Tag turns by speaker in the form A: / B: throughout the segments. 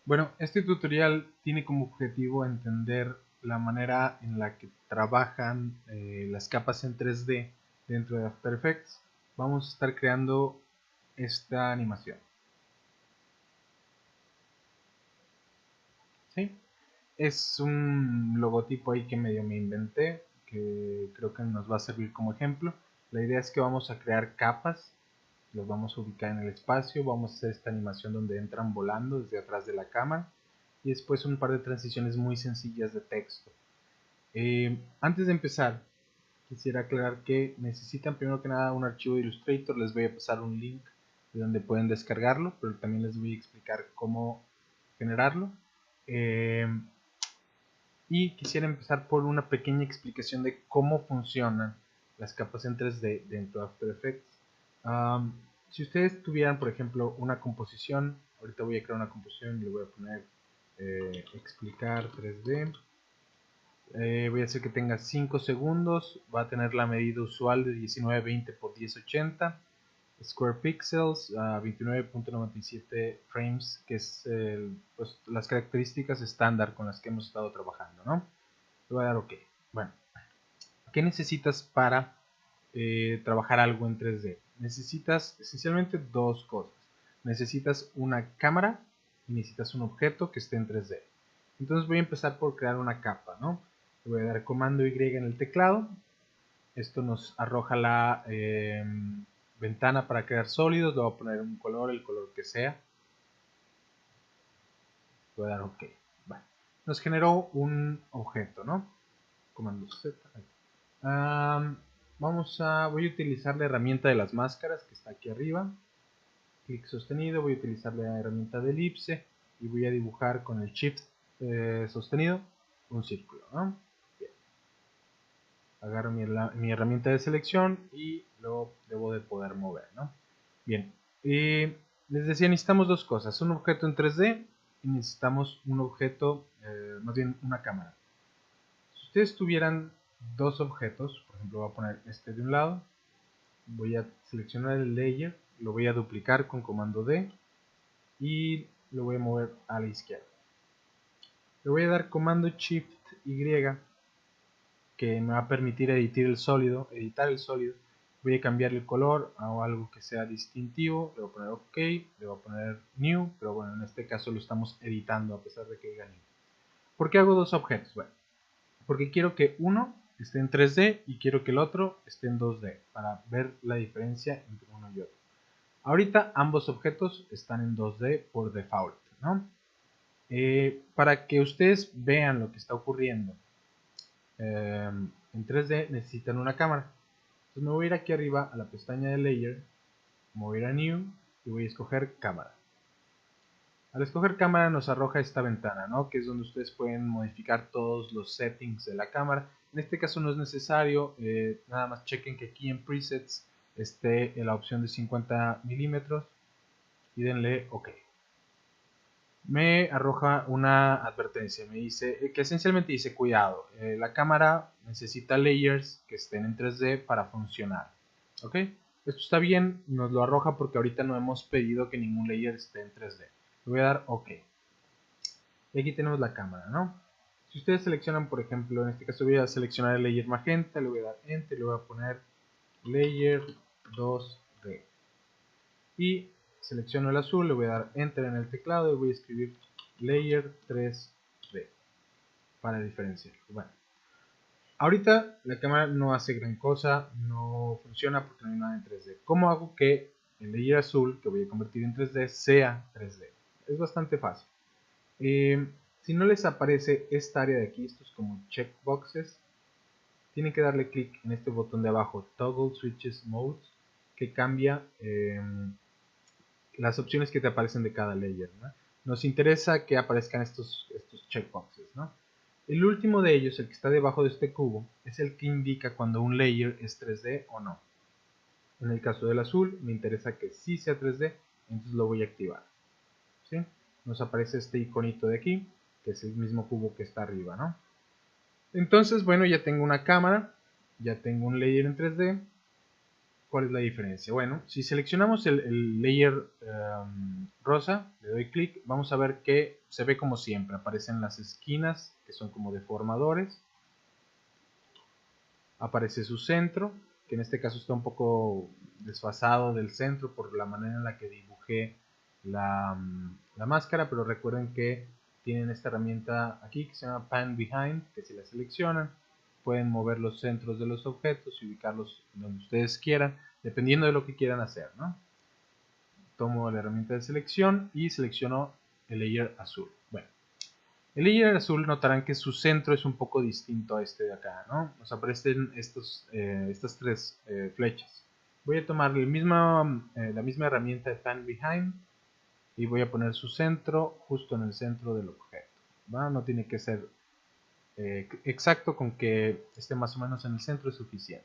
A: Bueno, este tutorial tiene como objetivo entender la manera en la que trabajan las capas en 3D dentro de After Effects. Vamos a estar creando esta animación. ¿Sí? Es un logotipo ahí que medio me inventé, que creo que nos va a servir como ejemplo. La idea es que vamos a crear capas, los vamos a ubicar en el espacio, vamos a hacer esta animación donde entran volando desde atrás de la cámara y después un par de transiciones muy sencillas de texto. Antes de empezar, quisiera aclarar que necesitan primero que nada un archivo de Illustrator. Les voy a pasar un link de donde pueden descargarlo, pero también les voy a explicar cómo generarlo. Eh, y quisiera empezar por una pequeña explicación de cómo funcionan las capas en 3D dentro de After Effects. Si ustedes tuvieran, por ejemplo, una composición, ahorita voy a crear una composición y le voy a poner explicar 3D. Voy a hacer que tenga 5 segundos, va a tener la medida usual de 1920 por 1080, square pixels a 29.97 frames, que es pues, las características estándar con las que hemos estado trabajando, ¿no? Le voy a dar OK. Bueno, ¿qué necesitas para trabajar algo en 3D? Necesitas esencialmente dos cosas. Necesitas una cámara y necesitas un objeto que esté en 3D. Entonces voy a empezar por crear una capa, ¿no? Le voy a dar comando Y en el teclado. Esto nos arroja la ventana para crear sólidos. Le voy a poner un color, el color que sea. Le voy a dar OK. Vale. Nos generó un objeto, ¿no? Comando Z. Voy a utilizar la herramienta de las máscaras que está aquí arriba. Clic sostenido, voy a utilizar la herramienta de elipse y voy a dibujar con el shift sostenido un círculo, ¿no? Bien. Agarro mi herramienta de selección y lo debo de poder mover, ¿no? Bien, les decía, necesitamos dos cosas, un objeto en 3D y necesitamos un objeto, más bien una cámara. Si ustedes tuvieran dos objetos, por ejemplo voy a poner este de un lado, voy a seleccionar el layer, lo voy a duplicar con comando D y lo voy a mover a la izquierda. Le voy a dar comando Shift Y que me va a permitir editar el sólido. Voy a cambiar el color a algo que sea distintivo, le voy a poner OK, le voy a poner New, pero bueno, en este caso lo estamos editando a pesar de que diga New. ¿Por qué hago dos objetos? Bueno, porque quiero que uno esté en 3D y quiero que el otro esté en 2D para ver la diferencia entre uno y otro. Ahorita ambos objetos están en 2D por default, ¿no? Para que ustedes vean lo que está ocurriendo en 3D necesitan una cámara. Entonces me voy a ir aquí arriba a la pestaña de Layer, me voy a ir a New y voy a escoger cámara. Al escoger cámara nos arroja esta ventana, ¿no? Que es donde ustedes pueden modificar todos los settings de la cámara. En este caso no es necesario, nada más chequen que aquí en presets esté en la opción de 50 milímetros y denle OK. Me arroja una advertencia, me dice que esencialmente dice cuidado, la cámara necesita layers que estén en 3D para funcionar. ¿Ok? Esto está bien, nos lo arroja porque ahorita no hemos pedido que ningún layer esté en 3D. Le voy a dar OK. Y aquí tenemos la cámara, ¿no? Si ustedes seleccionan, por ejemplo, en este caso voy a seleccionar el layer magenta, le voy a dar Enter, le voy a poner layer 2D. Y selecciono el azul, le voy a dar Enter en el teclado y voy a escribir layer 3D para diferenciarlo. Bueno, ahorita la cámara no hace gran cosa, no funciona porque no hay nada en 3D. ¿Cómo hago que el layer azul que voy a convertir en 3D sea 3D? Es bastante fácil. Si no les aparece esta área de aquí, estos como checkboxes, tienen que darle clic en este botón de abajo, Toggle Switches Modes, que cambia las opciones que te aparecen de cada layer, ¿no? Nos interesa que aparezcan estos checkboxes, ¿no? El último de ellos, el que está debajo de este cubo, es el que indica cuando un layer es 3D o no. En el caso del azul, me interesa que sí sea 3D, entonces lo voy a activar, ¿sí? Nos aparece este iconito de aquí, que es el mismo cubo que está arriba, ¿no? Entonces, bueno, ya tengo una cámara, ya tengo un layer en 3D, ¿Cuál es la diferencia? Bueno, si seleccionamos el layer rosa, le doy clic, vamos a ver que se ve como siempre. Aparecen las esquinas, que son como deformadores. Aparece su centro, que en este caso está un poco desfasado del centro por la manera en la que dibujé la máscara, pero recuerden que tienen esta herramienta aquí que se llama Pan Behind, que si la seleccionan pueden mover los centros de los objetos y ubicarlos donde ustedes quieran, dependiendo de lo que quieran hacer, ¿no? Tomo la herramienta de selección y selecciono el layer azul. Bueno, el layer azul notarán que su centro es un poco distinto a este de acá, ¿no? Nos aparecen estas tres flechas. Voy a tomar la misma herramienta de Pan Behind y voy a poner su centro justo en el centro del objeto, ¿va? No tiene que ser exacto, con que esté más o menos en el centro es suficiente.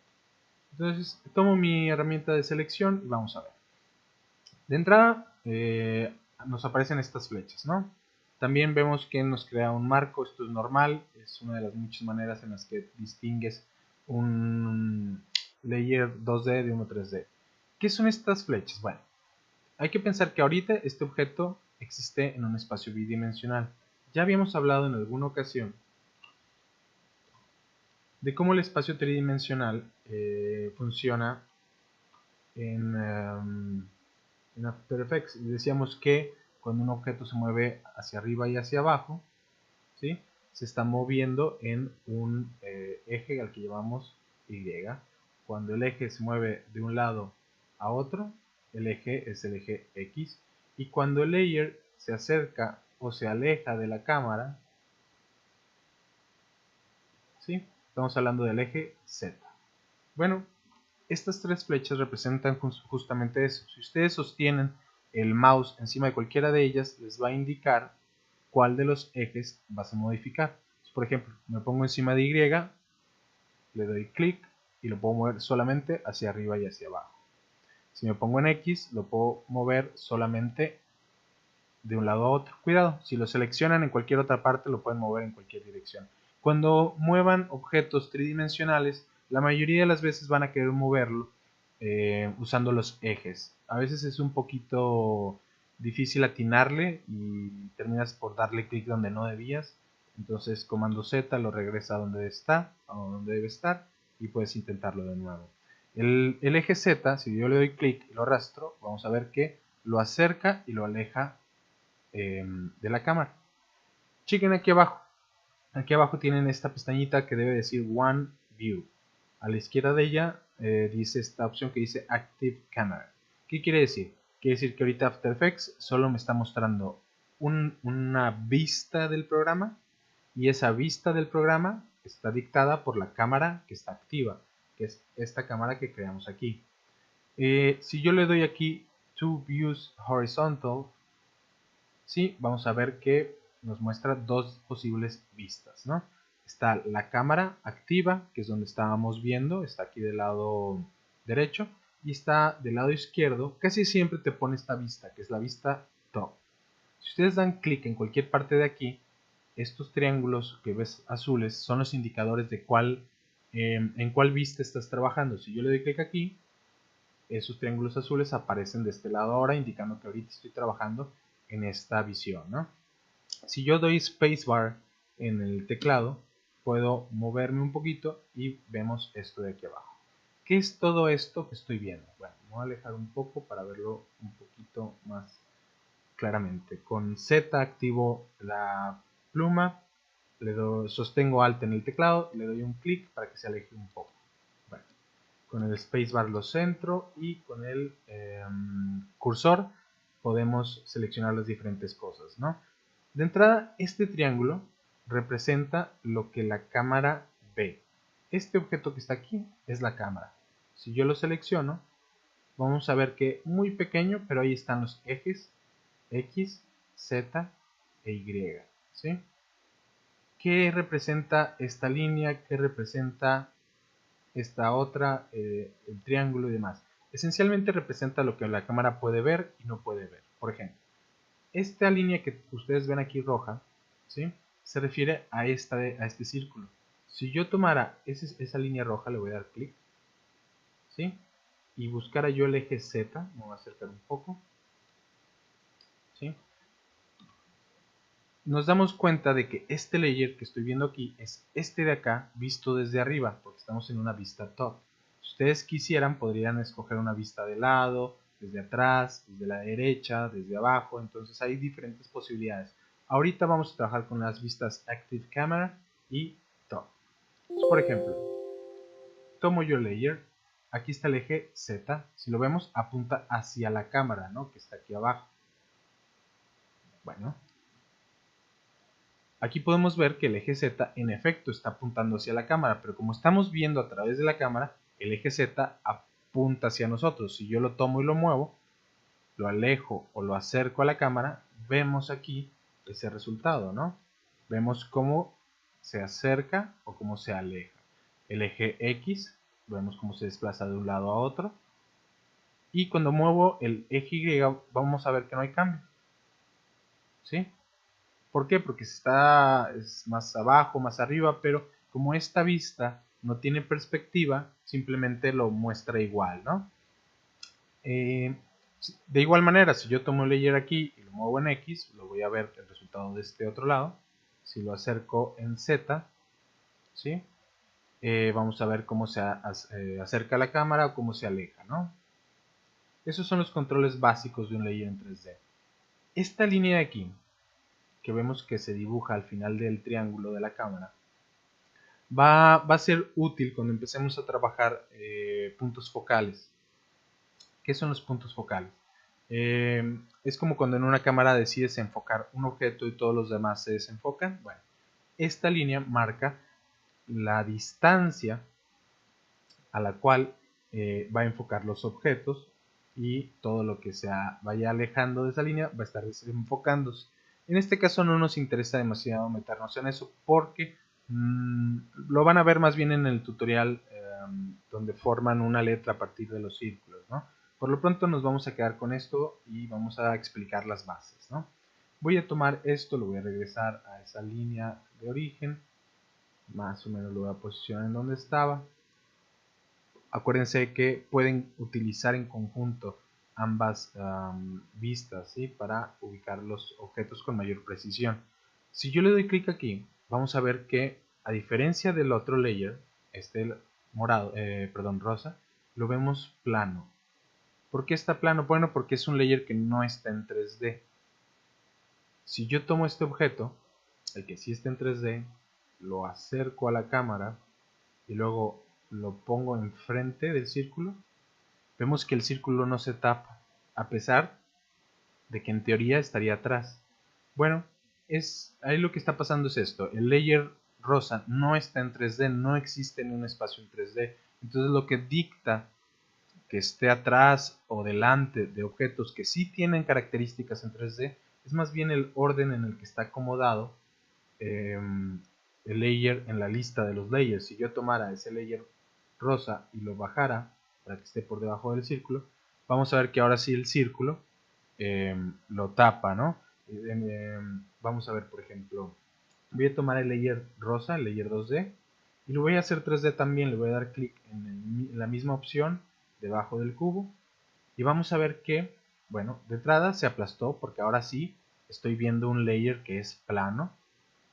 A: Entonces tomo mi herramienta de selección y vamos a ver. De entrada nos aparecen estas flechas, ¿no? También vemos que nos crea un marco. Esto es normal, es una de las muchas maneras en las que distingues un layer 2D de uno 3D. ¿Qué son estas flechas? Bueno, hay que pensar que ahorita este objeto existe en un espacio bidimensional. Ya habíamos hablado en alguna ocasión de cómo el espacio tridimensional funciona en After Effects. Y decíamos que cuando un objeto se mueve hacia arriba y hacia abajo, ¿sí?, se está moviendo en un eje al que llamamos Y. Cuando el eje se mueve de un lado a otro, el eje es el eje X. Y cuando el layer se acerca o se aleja de la cámara, ¿sí?, estamos hablando del eje Z. Bueno, estas tres flechas representan justamente eso. Si ustedes sostienen el mouse encima de cualquiera de ellas, les va a indicar cuál de los ejes vas a modificar. Por ejemplo, me pongo encima de Y, le doy clic y lo puedo mover solamente hacia arriba y hacia abajo. Si me pongo en X, lo puedo mover solamente de un lado a otro. Cuidado, si lo seleccionan en cualquier otra parte, lo pueden mover en cualquier dirección. Cuando muevan objetos tridimensionales, la mayoría de las veces van a querer moverlo usando los ejes. A veces es un poquito difícil atinarle y terminas por darle clic donde no debías. Entonces comando Z lo regresa a donde está, a donde debe estar, y puedes intentarlo de nuevo. El eje Z, si yo le doy clic y lo arrastro, vamos a ver que lo acerca y lo aleja de la cámara. Chequen aquí abajo. Aquí abajo tienen esta pestañita que debe decir One View. A la izquierda de ella dice esta opción que dice Active Camera. ¿Qué quiere decir? Quiere decir que ahorita After Effects solo me está mostrando una vista del programa, y esa vista del programa está dictada por la cámara que está activa, que es esta cámara que creamos aquí. Si yo le doy aquí To Views Horizontal, sí, vamos a ver que nos muestra dos posibles vistas, ¿no? Está la cámara activa, que es donde estábamos viendo, está aquí del lado derecho, y está del lado izquierdo. Casi siempre te pone esta vista, que es la vista top. Si ustedes dan clic en cualquier parte de aquí, estos triángulos que ves azules son los indicadores de en cuál vista estás trabajando. Si yo le doy clic aquí, esos triángulos azules aparecen de este lado ahora, indicando que ahorita estoy trabajando en esta visión, ¿no? Si yo doy spacebar en el teclado, puedo moverme un poquito y vemos esto de aquí abajo. ¿Qué es todo esto que estoy viendo? Bueno, me voy a alejar un poco para verlo un poquito más claramente. Con Z activo la pluma, sostengo Alt en el teclado, le doy un clic para que se aleje un poco. Bueno, con el spacebar lo centro y con el cursor podemos seleccionar las diferentes cosas, ¿no? De entrada, este triángulo representa lo que la cámara ve. Este objeto que está aquí es la cámara. Si yo lo selecciono, vamos a ver que muy pequeño, pero ahí están los ejes X, Z e Y, ¿sí? ¿Qué representa esta línea? ¿Qué representa esta otra? El triángulo y demás. Esencialmente representa lo que la cámara puede ver y no puede ver. Por ejemplo, esta línea que ustedes ven aquí roja, ¿sí?, se refiere a este círculo. Si yo tomara esa línea roja, le voy a dar clic, ¿sí?, y buscara yo el eje Z, me voy a acercar un poco, ¿sí? Nos damos cuenta de que este layer que estoy viendo aquí es este de acá visto desde arriba, porque estamos en una vista top. Si ustedes quisieran, podrían escoger una vista de lado, desde atrás, desde la derecha, desde abajo, entonces hay diferentes posibilidades. Ahorita vamos a trabajar con las vistas Active Camera y Top. Por ejemplo, tomo yo layer, aquí está el eje Z, si lo vemos apunta hacia la cámara, ¿no? Que está aquí abajo. Bueno, aquí podemos ver que el eje Z en efecto está apuntando hacia la cámara, pero como estamos viendo a través de la cámara, el eje Z apunta hacia nosotros. Si yo lo tomo y lo muevo, lo alejo o lo acerco a la cámara, vemos aquí ese resultado, ¿no? Vemos cómo se acerca o cómo se aleja. El eje X, vemos cómo se desplaza de un lado a otro. Y cuando muevo el eje Y, vamos a ver que no hay cambio, ¿sí? ¿Por qué? Porque es más abajo, más arriba, pero como esta vista no tiene perspectiva, simplemente lo muestra igual, ¿no? De igual manera, si yo tomo un layer aquí y lo muevo en X, lo voy a ver el resultado de este otro lado. Si lo acerco en Z, ¿sí? Vamos a ver cómo se acerca a la cámara o cómo se aleja, ¿no? Esos son los controles básicos de un layer en 3D. Esta línea de aquí, que vemos que se dibuja al final del triángulo de la cámara, va a ser útil cuando empecemos a trabajar puntos focales. ¿Qué son los puntos focales? Es como cuando en una cámara decides enfocar un objeto y todos los demás se desenfocan. Bueno, esta línea marca la distancia a la cual va a enfocar los objetos, y todo lo que se vaya alejando de esa línea va a estar desenfocándose. En este caso no nos interesa demasiado meternos en eso porque lo van a ver más bien en el tutorial donde forman una letra a partir de los círculos, ¿no? Por lo pronto nos vamos a quedar con esto y vamos a explicar las bases, ¿no? Voy a tomar esto, lo voy a regresar a esa línea de origen, más o menos lo voy a posicionar en donde estaba. Acuérdense que pueden utilizar en conjunto ambas vistas, ¿sí? Para ubicar los objetos con mayor precisión. Si yo le doy clic aquí, vamos a ver que a diferencia del otro layer, este morado, perdón, rosa, lo vemos plano. ¿Por qué está plano? Bueno, porque es un layer que no está en 3D. Si yo tomo este objeto, el que sí está en 3D, lo acerco a la cámara y luego lo pongo enfrente del círculo, vemos que el círculo no se tapa, a pesar de que en teoría estaría atrás. Bueno, ahí lo que está pasando es esto, el layer rosa no está en 3D, no existe en un espacio en 3D, entonces lo que dicta que esté atrás o delante de objetos que sí tienen características en 3D es más bien el orden en el que está acomodado el layer en la lista de los layers. Si yo tomara ese layer rosa y lo bajara para que esté por debajo del círculo, vamos a ver que ahora sí el círculo lo tapa, ¿no? Vamos a ver, por ejemplo, voy a tomar el layer rosa, el layer 2D, y lo voy a hacer 3D también. Le voy a dar clic en la misma opción debajo del cubo y vamos a ver que, bueno, de entrada se aplastó porque ahora sí estoy viendo un layer que es plano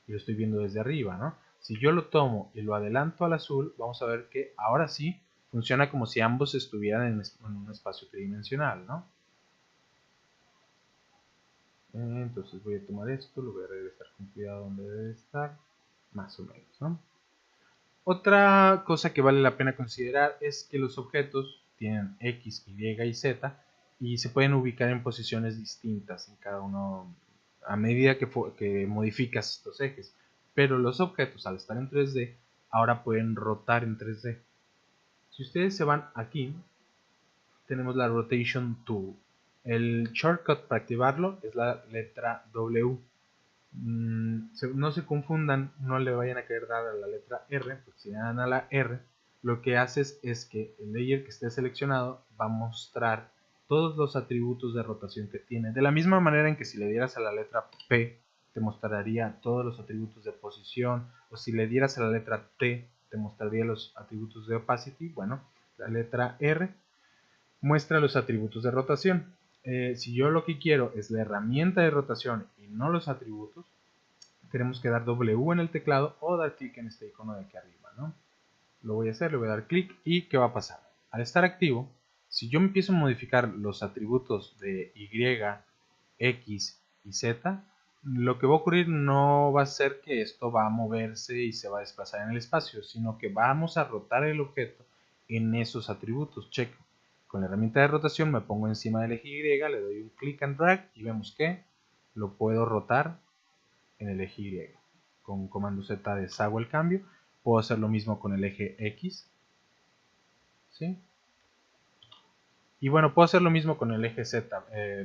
A: y lo estoy viendo desde arriba, ¿no? Si yo lo tomo y lo adelanto al azul, vamos a ver que ahora sí funciona como si ambos estuvieran en un espacio tridimensional, ¿no? Entonces voy a tomar esto, lo voy a regresar con cuidado donde debe estar, más o menos, ¿no? Otra cosa que vale la pena considerar es que los objetos tienen X, Y y Z y se pueden ubicar en posiciones distintas en cada uno a medida que modificas estos ejes. Pero los objetos, al estar en 3D, ahora pueden rotar en 3D. Si ustedes se van aquí, tenemos la Rotation Tool. El shortcut para activarlo es la letra W. No se confundan, no le vayan a querer dar a la letra R, porque si le dan a la R, lo que haces es que el layer que esté seleccionado va a mostrar todos los atributos de rotación que tiene. De la misma manera en que si le dieras a la letra P, te mostraría todos los atributos de posición, o si le dieras a la letra T, te mostraría los atributos de opacity. Bueno, la letra R muestra los atributos de rotación. Si yo lo que quiero es la herramienta de rotación y no los atributos, tenemos que dar W en el teclado o dar clic en este icono de aquí arriba, ¿no? Lo voy a hacer, le voy a dar clic y ¿qué va a pasar? Al estar activo, si yo empiezo a modificar los atributos de Y, X y Z, lo que va a ocurrir no va a ser que esto va a moverse y se va a desplazar en el espacio, sino que vamos a rotar el objeto en esos atributos. Check. Con la herramienta de rotación me pongo encima del eje Y, le doy un click and drag y vemos que lo puedo rotar en el eje Y. Con comando Z deshago el cambio. Puedo hacer lo mismo con el eje X. ¿Sí? Y bueno, puedo hacer lo mismo con el eje Z,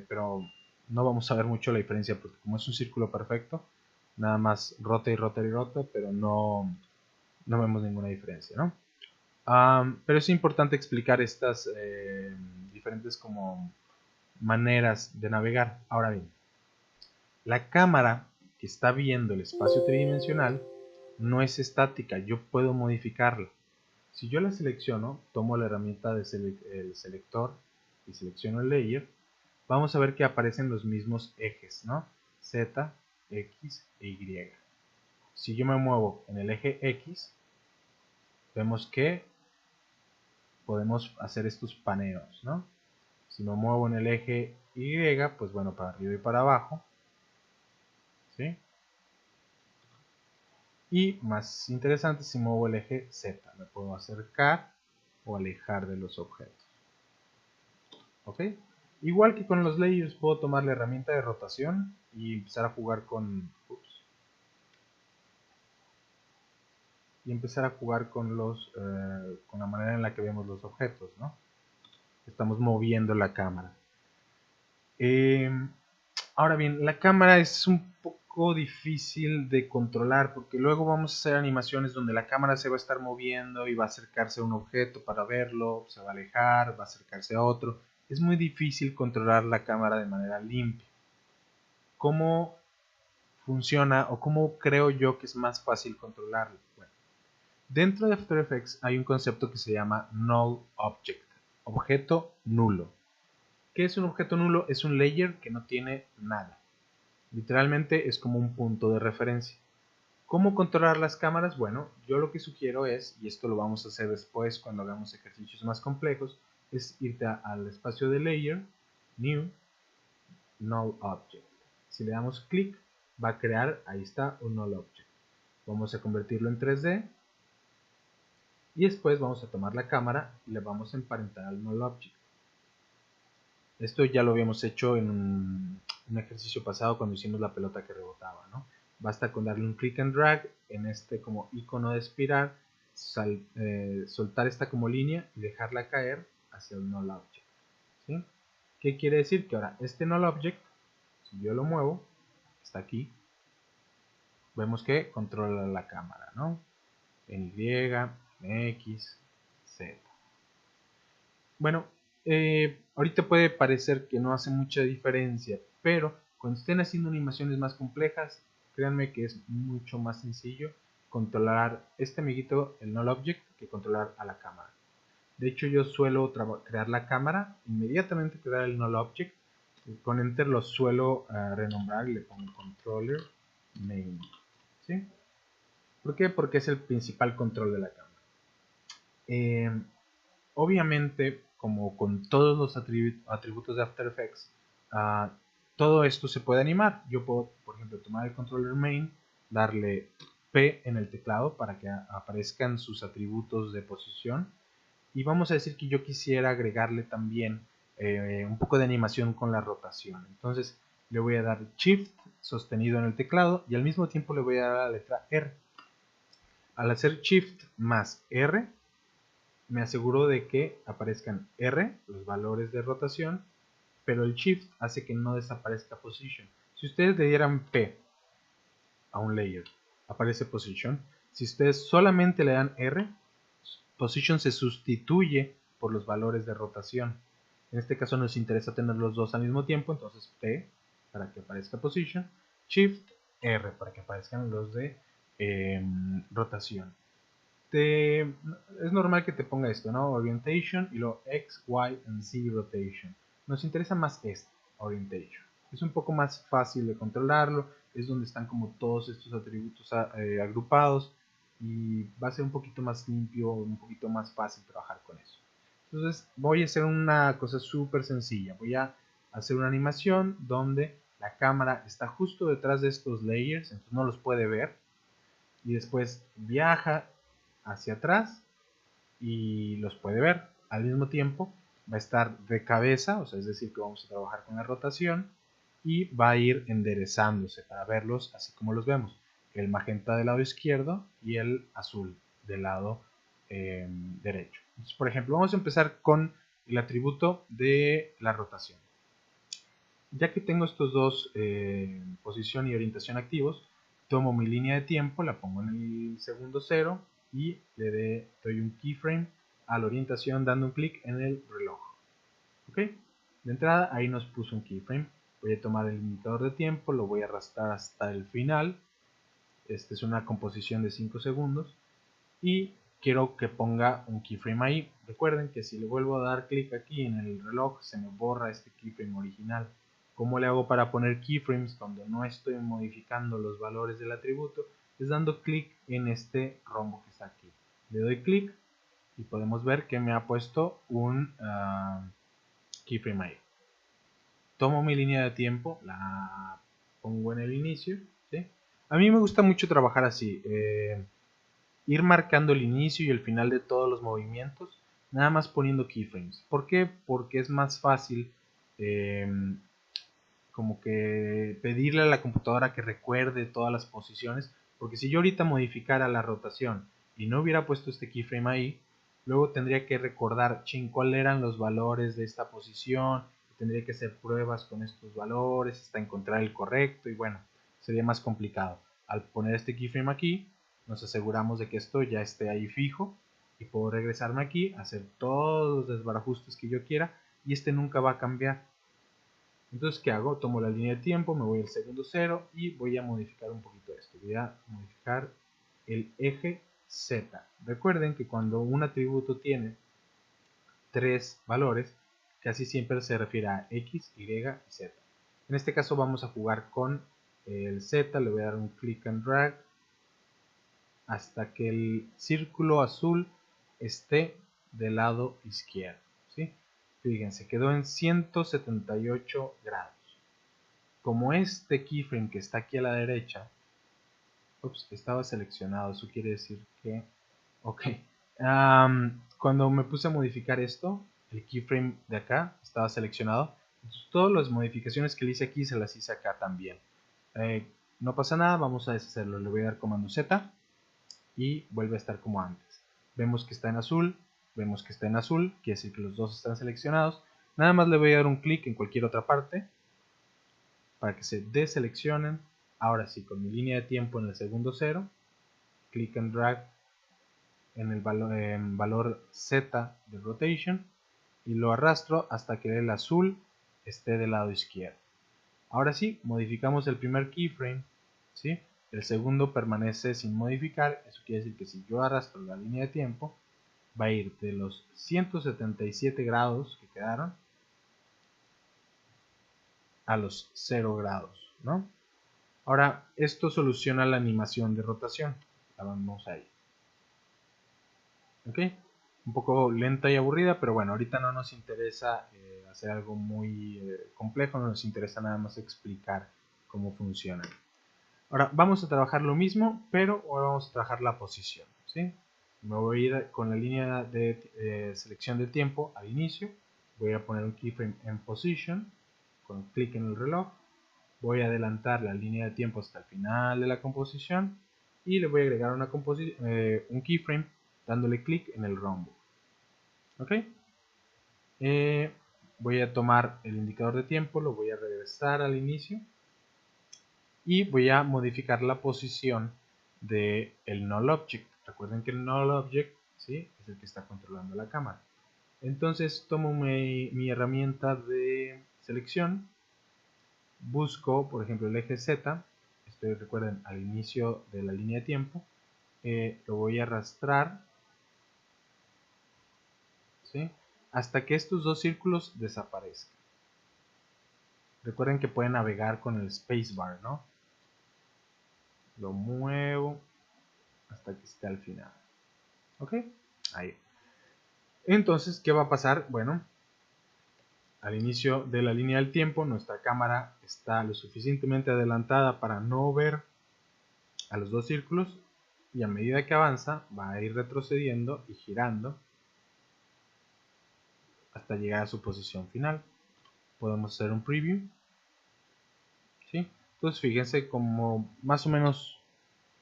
A: pero no vamos a ver mucho la diferencia porque como es un círculo perfecto, nada más rota y rota y rota, pero no vemos ninguna diferencia, ¿no? Pero es importante explicar estas diferentes como maneras de navegar. Ahora bien, la cámara que está viendo el espacio tridimensional no es estática, yo puedo modificarla. Si yo la selecciono, tomo la herramienta del selector y selecciono el layer, vamos a ver que aparecen los mismos ejes, ¿no? Z, X e Y. Si yo me muevo en el eje X, vemos que podemos hacer estos paneos, ¿no? Si me muevo en el eje Y, pues bueno, para arriba y para abajo, ¿sí? Y más interesante, si muevo el eje Z, me puedo acercar o alejar de los objetos. ¿Ok? Igual que con los layers, puedo tomar la herramienta de rotación y empezar a jugar con... con la manera en la que vemos los objetos, ¿no? Estamos moviendo la cámara. Ahora bien, la cámara es un poco difícil de controlar porque luego vamos a hacer animaciones donde la cámara se va a estar moviendo y va a acercarse a un objeto para verlo, se va a alejar, va a acercarse a otro. Es muy difícil controlar la cámara de manera limpia. ¿Cómo funciona o cómo creo yo que es más fácil controlarlo? Bueno, dentro de After Effects hay un concepto que se llama Null Object, objeto nulo. ¿Qué es un objeto nulo? Es un layer que no tiene nada. Literalmente es como un punto de referencia. ¿Cómo controlar las cámaras? Bueno, yo lo que sugiero es, y esto lo vamos a hacer después cuando hagamos ejercicios más complejos, es irte al espacio de Layer, New, Null Object. Si le damos clic, va a crear, ahí está, un Null Object. Vamos a convertirlo en 3D y después vamos a tomar la cámara y le vamos a emparentar al Null Object. Esto ya lo habíamos hecho en un ejercicio pasado cuando hicimos la pelota que rebotaba, ¿no? Basta con darle un click and drag en este como icono de espiral, soltar esta como línea y dejarla caer hacia el null object, ¿sí? ¿Qué quiere decir? Que ahora este null object, si yo lo muevo, está aquí, vemos que controla la cámara, ¿no? En Y, en X, Z. Bueno, ahorita puede parecer que no hace mucha diferencia, pero cuando estén haciendo animaciones más complejas, créanme que es mucho más sencillo controlar este amiguito, el null object, que controlar a la cámara. De hecho, yo suelo crear la cámara, inmediatamente crear el null object, con enter lo suelo renombrar y le pongo controller main. ¿Sí? ¿Por qué? Porque es el principal control de la cámara. Obviamente, como con todos los atributos de After Effects, todo esto se puede animar. Yo puedo, por ejemplo, tomar el controller main, darle P en el teclado para que aparezcan sus atributos de posición. Y vamos a decir que yo quisiera agregarle también un poco de animación con la rotación. Entonces le voy a dar Shift sostenido en el teclado y al mismo tiempo le voy a dar la letra R. Al hacer Shift más R, me aseguro de que aparezcan R, los valores de rotación, pero el Shift hace que no desaparezca Position. Si ustedes le dieran P a un layer, aparece Position. Si ustedes solamente le dan R, Position se sustituye por los valores de rotación. En este caso nos interesa tener los dos al mismo tiempo, entonces P para que aparezca Position, Shift R para que aparezcan los de rotación. es normal que te ponga esto, ¿no? Orientation y luego X, Y and Z rotation. Nos interesa más este, Orientation. Es un poco más fácil de controlarlo, es donde están como todos estos atributos agrupados y va a ser un poquito más limpio, un poquito más fácil trabajar con eso. Entonces voy a hacer una cosa súper sencilla. Voy a hacer una animación donde la cámara está justo detrás de estos layers, entonces no los puede ver. Y después viaja hacia atrás y los puede ver. Al mismo tiempo va a estar de cabeza, o sea, es decir, que vamos a trabajar con la rotación y va a ir enderezándose para verlos así como los vemos. El magenta del lado izquierdo y el azul del lado derecho. Entonces, por ejemplo, vamos a empezar con el atributo de la rotación. Ya que tengo estos dos, posición y orientación activos, tomo mi línea de tiempo, la pongo en el segundo cero y le doy un keyframe a la orientación dando un clic en el reloj. ¿Ok? De entrada ahí nos puso un keyframe. Voy a tomar el indicador de tiempo, lo voy a arrastrar hasta el final. Esta es una composición de 5 segundos y quiero que ponga un keyframe ahí. Recuerden que si le vuelvo a dar clic aquí en el reloj se me borra este keyframe original. ¿Cómo le hago para poner keyframes cuando no estoy modificando los valores del atributo? Es dando clic en este rombo que está aquí. Le doy clic y podemos ver que me ha puesto un keyframe ahí. Tomo mi línea de tiempo, la pongo en el inicio. ¿Sí? A mí me gusta mucho trabajar así. Ir marcando el inicio y el final de todos los movimientos, nada más poniendo keyframes. ¿Por qué? Porque es más fácil como que pedirle a la computadora que recuerde todas las posiciones, porque si yo ahorita modificara la rotación y no hubiera puesto este keyframe ahí, luego tendría que recordar, cuáles eran los valores de esta posición, tendría que hacer pruebas con estos valores hasta encontrar el correcto y bueno, sería más complicado. Al poner este keyframe aquí, nos aseguramos de que esto ya esté ahí fijo y puedo regresarme aquí, hacer todos los desbarajustes que yo quiera y este nunca va a cambiar. Entonces, ¿qué hago? Tomo la línea de tiempo, me voy al segundo cero y voy a modificar un poquito esto. Voy a modificar el eje Z. Recuerden que cuando un atributo tiene tres valores, casi siempre se refiere a X, Y y Z. En este caso vamos a jugar con el Z, le voy a dar un click and drag hasta que el círculo azul esté del lado izquierdo. ¿Sí? Fíjense, quedó en 178 grados. Como este keyframe que está aquí a la derecha, estaba seleccionado, eso quiere decir que, ok, cuando me puse a modificar esto, el keyframe de acá estaba seleccionado, entonces todas las modificaciones que le hice aquí se las hice acá también. No pasa nada, vamos a deshacerlo, le voy a dar comando Z y vuelve a estar como antes. Vemos que está en azul, vemos que está en azul, quiere decir que los dos están seleccionados. Nada más le voy a dar un clic en cualquier otra parte para que se deseleccionen. Ahora sí, con mi línea de tiempo en el segundo cero, click and drag en el valor Z de rotation y lo arrastro hasta que el azul esté del lado izquierdo. Ahora sí, modificamos el primer keyframe, ¿sí? El segundo permanece sin modificar, eso quiere decir que si yo arrastro la línea de tiempo, va a ir de los 177 grados que quedaron a los 0 grados, ¿no? Ahora, esto soluciona la animación de rotación. La vamos ahí. ¿Ok? Un poco lenta y aburrida, pero bueno, ahorita no nos interesa hacer algo muy complejo, no nos interesa nada más explicar cómo funciona. Ahora, vamos a trabajar lo mismo, pero ahora vamos a trabajar la posición, ¿sí? Me voy a ir con la línea de selección de tiempo al inicio, voy a poner un keyframe en position, con clic en el reloj, voy a adelantar la línea de tiempo hasta el final de la composición y le voy a agregar un keyframe dándole clic en el rombo. ¿Ok? Voy a tomar el indicador de tiempo, lo voy a regresar al inicio y voy a modificar la posición del null object. Recuerden que el null object, ¿sí?, es el que está controlando la cámara. Entonces tomo mi herramienta de selección, busco por ejemplo el eje Z, recuerden al inicio de la línea de tiempo, lo voy a arrastrar, ¿sí?, hasta que estos dos círculos desaparezcan. Recuerden que pueden navegar con el spacebar, ¿no? Lo muevo hasta que esté al final. ¿Ok? Ahí. Entonces, ¿qué va a pasar? Bueno, al inicio de la línea del tiempo, nuestra cámara está lo suficientemente adelantada para no ver a los dos círculos, y a medida que avanza va a ir retrocediendo y girando hasta llegar a su posición final. Podemos hacer un preview, ¿sí? Entonces fíjense como más o menos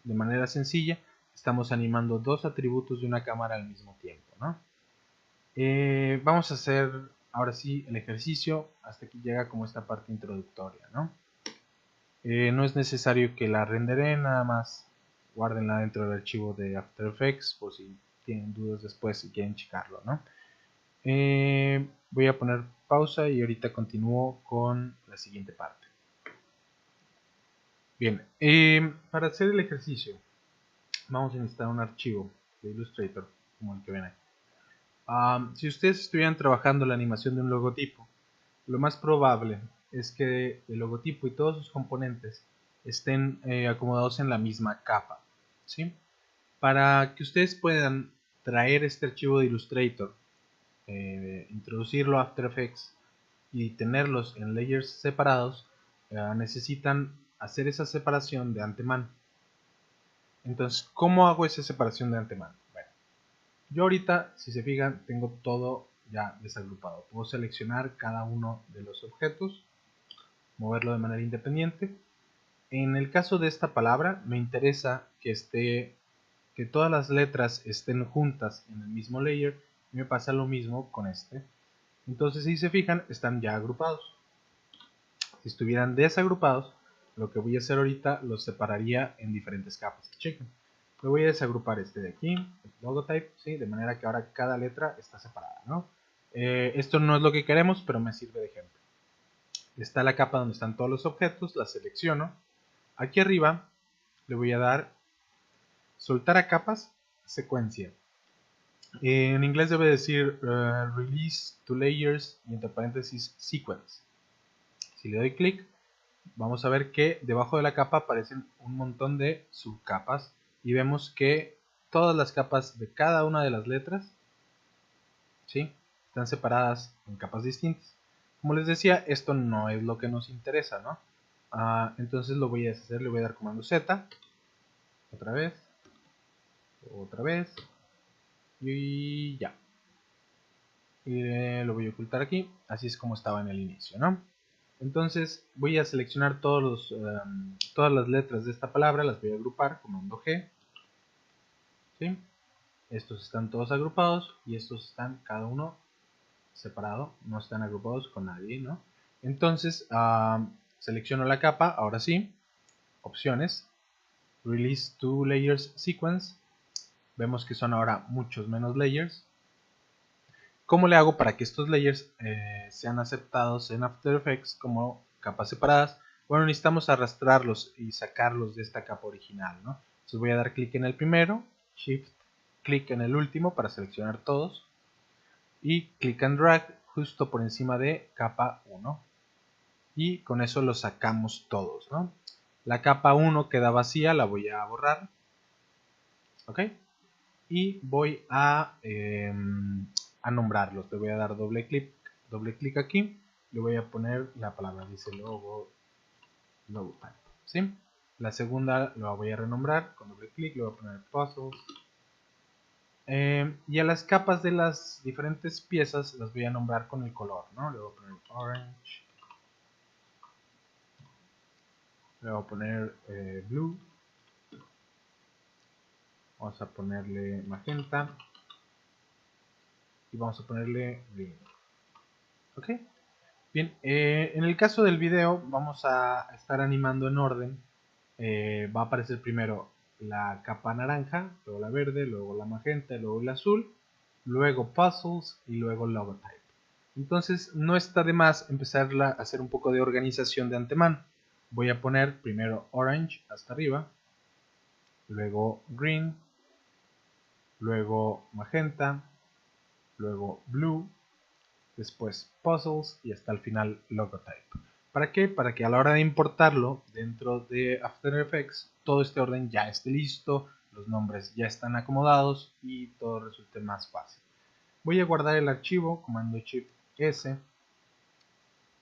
A: de manera sencilla estamos animando dos atributos de una cámara al mismo tiempo, ¿no? Vamos a hacer ahora sí el ejercicio. Hasta aquí llega como esta parte introductoria, ¿no? No es necesario que la rendereen, nada más guárdenla dentro del archivo de After Effects por si tienen dudas después y quieren checarlo, ¿no? Voy a poner pausa y ahorita continúo con la siguiente parte. Bien, para hacer el ejercicio vamos a necesitar un archivo de Illustrator como el que ven aquí. Si ustedes estuvieran trabajando la animación de un logotipo, lo más probable es que el logotipo y todos sus componentes estén acomodados en la misma capa, ¿sí? Para que ustedes puedan traer este archivo de Illustrator, introducirlo a After Effects y tenerlos en layers separados, necesitan hacer esa separación de antemano. Entonces, ¿cómo hago esa separación de antemano? Bueno, yo ahorita, si se fijan, tengo todo ya desagrupado. Puedo seleccionar cada uno de los objetos, moverlo de manera independiente. En el caso de esta palabra, me interesa que todas las letras estén juntas en el mismo layer, y me pasa lo mismo con este. Entonces, si se fijan, están ya agrupados. Si estuvieran desagrupados, lo que voy a hacer ahorita los separaría en diferentes capas. Chequen. Me voy a desagrupar este de aquí, el logotype, ¿sí? De manera que ahora cada letra está separada, ¿no? Esto no es lo que queremos, pero me sirve de ejemplo. Está la capa donde están todos los objetos, la selecciono. Aquí arriba le voy a dar soltar a capas, secuencia. En inglés debe decir release to layers y entre paréntesis sequence. Si le doy clic, vamos a ver que debajo de la capa aparecen un montón de subcapas y vemos que todas las capas de cada una de las letras, ¿sí?, están separadas en capas distintas. Como les decía, esto no es lo que nos interesa, ¿no? Entonces lo voy a deshacer, le voy a dar comando Z, otra vez, y ya. Y lo voy a ocultar aquí, así es como estaba en el inicio, ¿no? Entonces voy a seleccionar todas las letras de esta palabra, las voy a agrupar, comando G, ¿sí? Estos están todos agrupados y estos están cada uno separado, no están agrupados con nadie, ¿no? Entonces selecciono la capa, ahora sí, opciones, Release to Layers Sequence, vemos que son ahora muchos menos layers. ¿Cómo le hago para que estos layers sean aceptados en After Effects como capas separadas? Bueno, necesitamos arrastrarlos y sacarlos de esta capa original, ¿no? Entonces voy a dar clic en el primero, Shift, clic en el último para seleccionar todos y click and drag justo por encima de capa 1 y con eso los sacamos todos, ¿no? La capa 1 queda vacía, la voy a borrar, ¿ok? Y voy a nombrarlos. Le voy a dar doble clic aquí, le voy a poner la palabra, dice logotype, ¿sí? La segunda la voy a renombrar con doble clic, le voy a poner puzzles. Y a las capas de las diferentes piezas las voy a nombrar con el color, ¿no? Le voy a poner orange, le voy a poner blue, vamos a ponerle magenta y vamos a ponerle green. ¿Ok? Bien, en el caso del video vamos a estar animando en orden. Va a aparecer primero la capa naranja, luego la verde, luego la magenta, luego el azul, luego puzzles y luego logotype. Entonces no está de más empezar a hacer un poco de organización de antemano. Voy a poner primero orange hasta arriba, luego green, luego magenta, luego blue, después puzzles y hasta el final logotype. ¿Para qué? Para que a la hora de importarlo dentro de After Effects todo este orden ya esté listo, los nombres ya están acomodados y todo resulte más fácil. Voy a guardar el archivo, comando Shift S,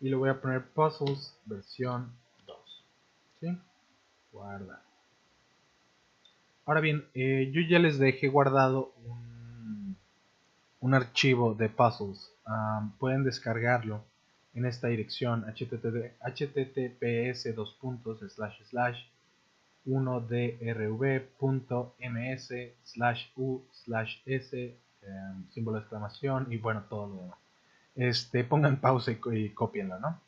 A: y le voy a poner puzzles versión 2. ¿Sí? Guardar. Ahora bien, yo ya les dejé guardado un archivo de puzzles. Pueden descargarlo en esta dirección https://1drv.ms/u/s símbolo de exclamación y bueno, todo lo demás. Pongan pausa y copienlo, ¿no?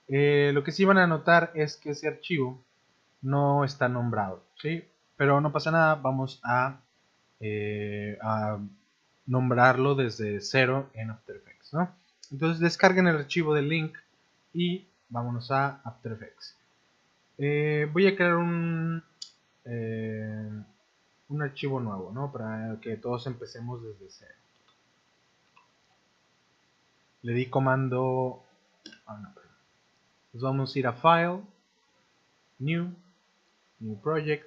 A: Lo que sí van a notar es que ese archivo no está nombrado, ¿sí? Pero no pasa nada, vamos a nombrarlo desde cero en After Effects, ¿no? Entonces descarguen el archivo del link y vámonos a After Effects. Voy a crear un archivo nuevo, ¿no? Para que todos empecemos desde cero. Le di comando... Nos vamos a ir a File, New Project,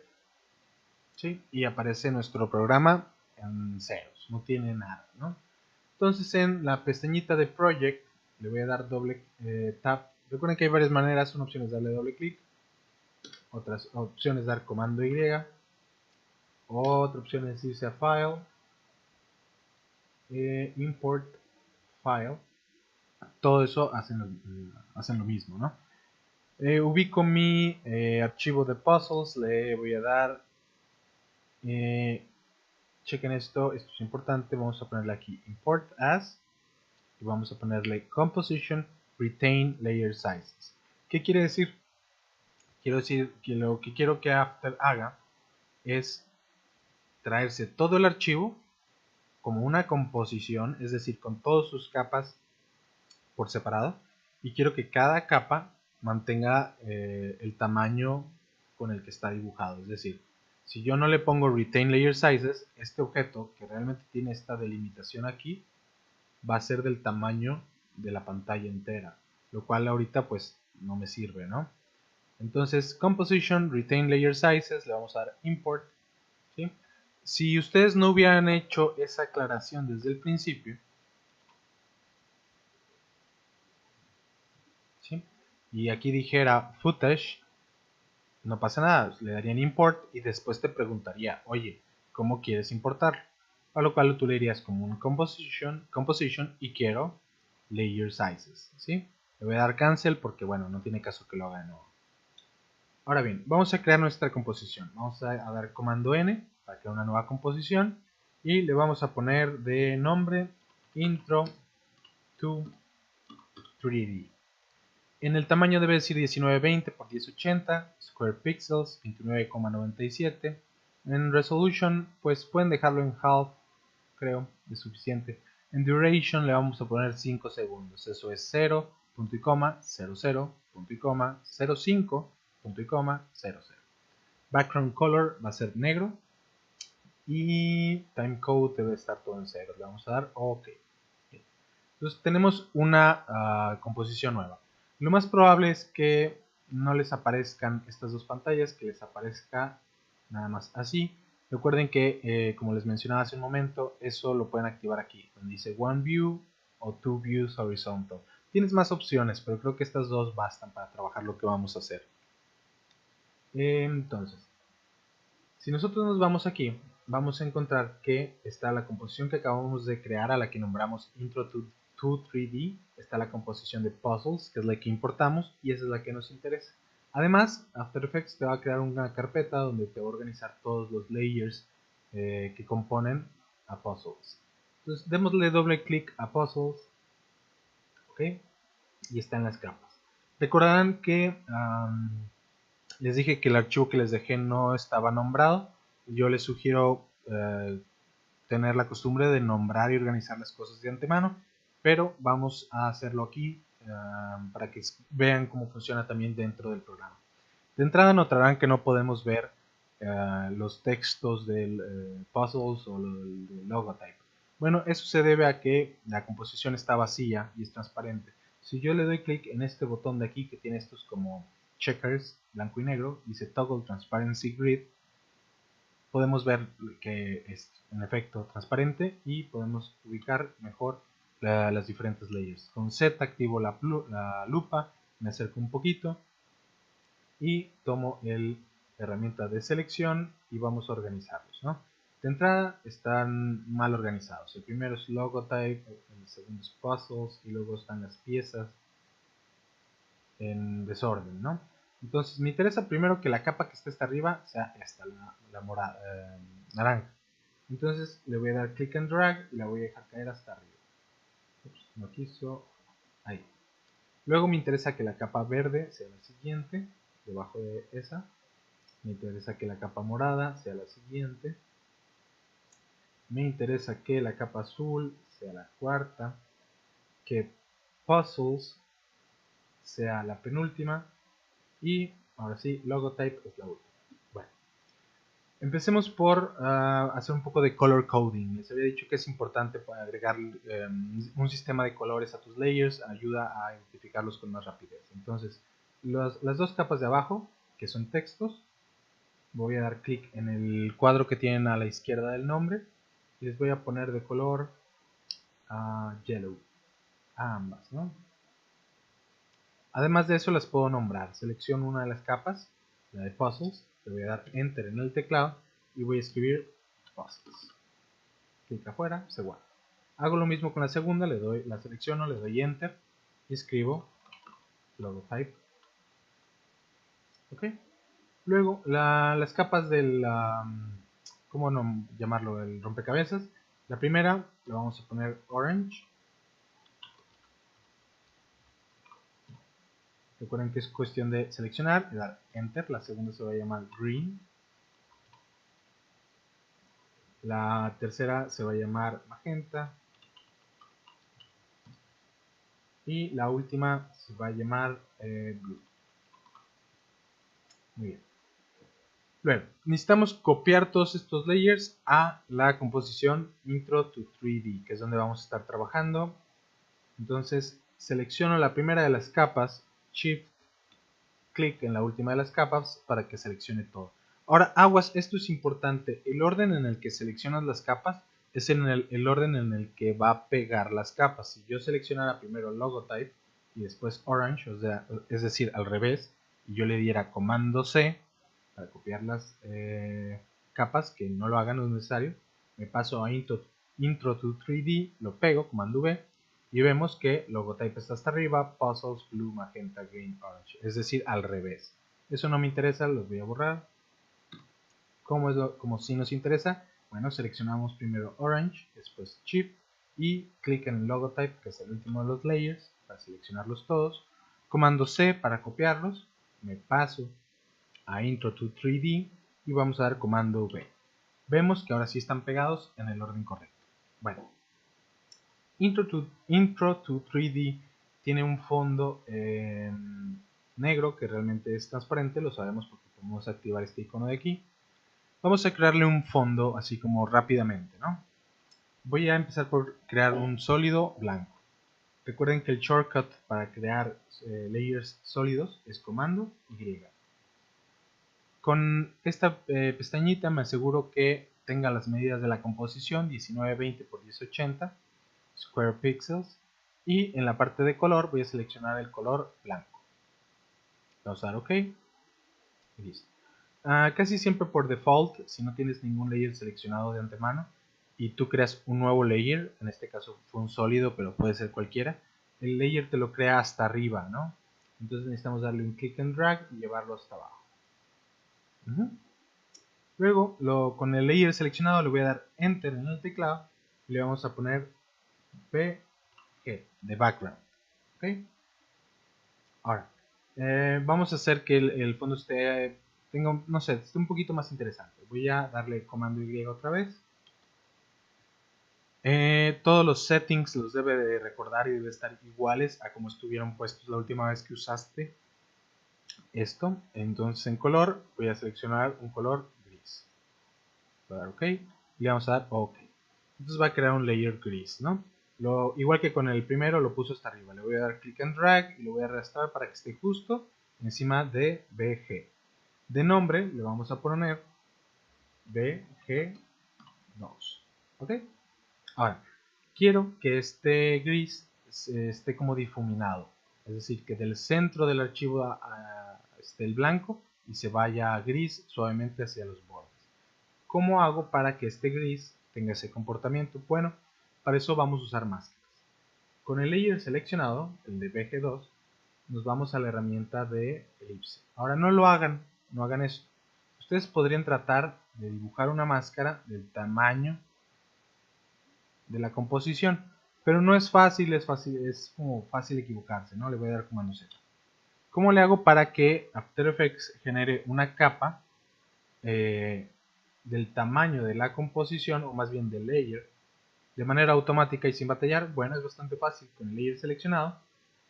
A: ¿sí? Y aparece nuestro programa en ceros, no tiene nada, ¿no? Entonces en la pestañita de Project le voy a dar doble tap. Recuerden que hay varias maneras, una opción es darle doble clic, otras opciones dar comando Y, otra opción es irse a File, Import File, todo eso hacen lo mismo, ¿no? Ubico mi archivo de puzzles, le voy a dar, chequen esto es importante, vamos a ponerle aquí Import As, y vamos a ponerle Composition Retain Layer Sizes. ¿Qué quiere decir? Quiero decir que lo que quiero que After haga es traerse todo el archivo como una composición, es decir, con todas sus capas por separado, y quiero que cada capa mantenga el tamaño con el que está dibujado. Es decir, si yo no le pongo Retain Layer Sizes, este objeto que realmente tiene esta delimitación aquí va a ser del tamaño de la pantalla entera, lo cual ahorita pues no me sirve, ¿no? Entonces, Composition, Retain Layer Sizes, le vamos a dar Import, ¿sí? Si ustedes no hubieran hecho esa aclaración desde el principio, ¿sí? Y aquí dijera Footage, no pasa nada, le darían Import y después te preguntaría, oye, ¿cómo quieres importarlo? A lo cual tú le dirías como un composition y quiero Layer Sizes, ¿sí? Le voy a dar Cancel porque, bueno, no tiene caso que lo haga de nuevo. Ahora bien, vamos a crear nuestra composición. Vamos a dar comando N para crear una nueva composición y le vamos a poner de nombre Intro to 3D. En el tamaño debe decir 1920 x 1080, Square Pixels 29,97. En Resolution, pues pueden dejarlo en half, creo, es suficiente. En Duration le vamos a poner 5 segundos, eso es 0, punto y coma, 00, punto y coma, 05, punto y coma, 00. Background Color va a ser negro y Timecode debe estar todo en 0. Le vamos a dar OK. Entonces tenemos una composición nueva. Lo más probable es que no les aparezcan estas dos pantallas, que les aparezca nada más así. Recuerden que, como les mencionaba hace un momento, eso lo pueden activar aquí, donde dice One View o Two Views Horizontal. Tienes más opciones, pero creo que estas dos bastan para trabajar lo que vamos a hacer. Entonces, si nosotros nos vamos aquí, vamos a encontrar que está la composición que acabamos de crear, a la que nombramos Intro to 3D. Está la composición de Puzzles, que es la que importamos, y esa es la que nos interesa. Además, After Effects te va a crear una carpeta donde te va a organizar todos los layers que componen a Puzzles. Entonces, démosle doble clic a Puzzles, ¿ok? Y está en las capas. Recordarán que les dije que el archivo que les dejé no estaba nombrado. Yo les sugiero tener la costumbre de nombrar y organizar las cosas de antemano, pero vamos a hacerlo aquí para que vean cómo funciona también dentro del programa. De entrada notarán que no podemos ver los textos del puzzles o del logotype. Bueno, eso se debe a que la composición está vacía y es transparente. Si yo le doy clic en este botón de aquí que tiene estos como checkers blanco y negro, dice Toggle Transparency Grid, podemos ver que es en efecto transparente y podemos ubicar mejor las diferentes layers. Con Z activo la lupa, me acerco un poquito y tomo la herramienta de selección y vamos a organizarlos, ¿no? De entrada están mal organizados. El primero es logotype, el segundo es puzzles y luego están las piezas en desorden, ¿no? Entonces me interesa primero que la capa que está hasta arriba sea esta, la morada, naranja. Entonces le voy a dar click and drag y la voy a dejar caer hasta arriba. Ups, no quiso. Ahí. Luego me interesa que la capa verde sea la siguiente, debajo de esa. Me interesa que la capa morada sea la siguiente. Me interesa que la capa azul sea la cuarta. Que puzzles sea la penúltima. Y ahora sí, logotype es la última. Bueno, empecemos por hacer un poco de color coding. Les había dicho que es importante para agregar un sistema de colores a tus layers, ayuda a identificarlos con más rapidez. Entonces, las dos capas de abajo, que son textos, voy a dar clic en el cuadro que tienen a la izquierda del nombre y les voy a poner de color yellow a ambas, ¿no? Además de eso las puedo nombrar. Selecciono una de las capas, la de puzzles, le voy a dar enter en el teclado y voy a escribir puzzles. Clic afuera, se guarda. Hago lo mismo con la segunda, la selecciono, le doy enter y escribo logotype. ¿Ok? Luego, las capas del, ¿cómo no llamarlo? El rompecabezas. La primera la vamos a poner orange. Recuerden que es cuestión de seleccionar y dar enter. La segunda se va a llamar green. La tercera se va a llamar magenta. Y la última se va a llamar blue. Muy bien. Luego, necesitamos copiar todos estos layers a la composición Intro to 3D, que es donde vamos a estar trabajando. Entonces, selecciono la primera de las capas, Shift, clic en la última de las capas para que seleccione todo. Ahora, aguas, esto es importante. El orden en el que seleccionas las capas es en el orden en el que va a pegar las capas. Si yo seleccionara primero logotype y después orange, o sea, es decir, al revés, y yo le diera comando C para copiar las capas, que no lo hagan, no es necesario, me paso a Intro to 3D, lo pego, comando V, y vemos que logotype está hasta arriba, puzzles, blue, magenta, green, orange, es decir, al revés. Eso no me interesa, los voy a borrar. Como si nos interesa, bueno, seleccionamos primero orange, después shift y clic en el logotype, que es el último de los layers, para seleccionarlos todos. Comando C para copiarlos, me paso a Intro to 3D y vamos a dar comando V. Vemos que ahora sí están pegados en el orden correcto. Bueno, Intro to 3D tiene un fondo negro que realmente es transparente, lo sabemos porque podemos activar este icono de aquí. Vamos a crearle un fondo así como rápidamente, ¿no? Voy a empezar por crear un sólido blanco. Recuerden que el shortcut para crear layers sólidos es comando Y. Con esta pestañita me aseguro que tenga las medidas de la composición 1920 x 1080 square pixels y en la parte de color voy a seleccionar el color blanco. Vamos a dar OK y listo. Casi siempre por default, si no tienes ningún layer seleccionado de antemano y tú creas un nuevo layer, en este caso fue un sólido pero puede ser cualquiera, el layer te lo crea hasta arriba, ¿no? Entonces necesitamos darle un click and drag y llevarlo hasta abajo. Luego, con el layer seleccionado le voy a dar enter en el teclado y le vamos a poner BG de background. ¿Okay? Ahora, vamos a hacer que el fondo esté un poquito más interesante. Voy a darle comando Y otra vez. Todos los settings los debe de recordar y debe estar iguales a como estuvieron puestos la última vez que usaste esto. Entonces en color voy a seleccionar un color gris. Voy a dar OK y le vamos a dar OK. Entonces va a crear un layer gris, ¿no? Igual que con el primero, lo puso hasta arriba. Le voy a dar click and drag y lo voy a arrastrar para que esté justo encima de BG. De nombre le vamos a poner BG2. ¿Ok? Ahora, quiero que este gris esté como difuminado. Es decir, que del centro del archivo esté el blanco y se vaya gris suavemente hacia los bordes. ¿Cómo hago para que este gris tenga ese comportamiento? Bueno, para eso vamos a usar máscaras. Con el layer seleccionado, el de BG2, nos vamos a la herramienta de elipse. Ahora no lo hagan, no hagan eso. Ustedes podrían tratar de dibujar una máscara del tamaño de la composición, pero no es fácil, es como fácil equivocarse, ¿no? Le voy a dar comando Z. ¿Cómo le hago para que After Effects genere una capa del tamaño de la composición, o más bien del layer, de manera automática y sin batallar? Bueno, es bastante fácil. Con el layer seleccionado,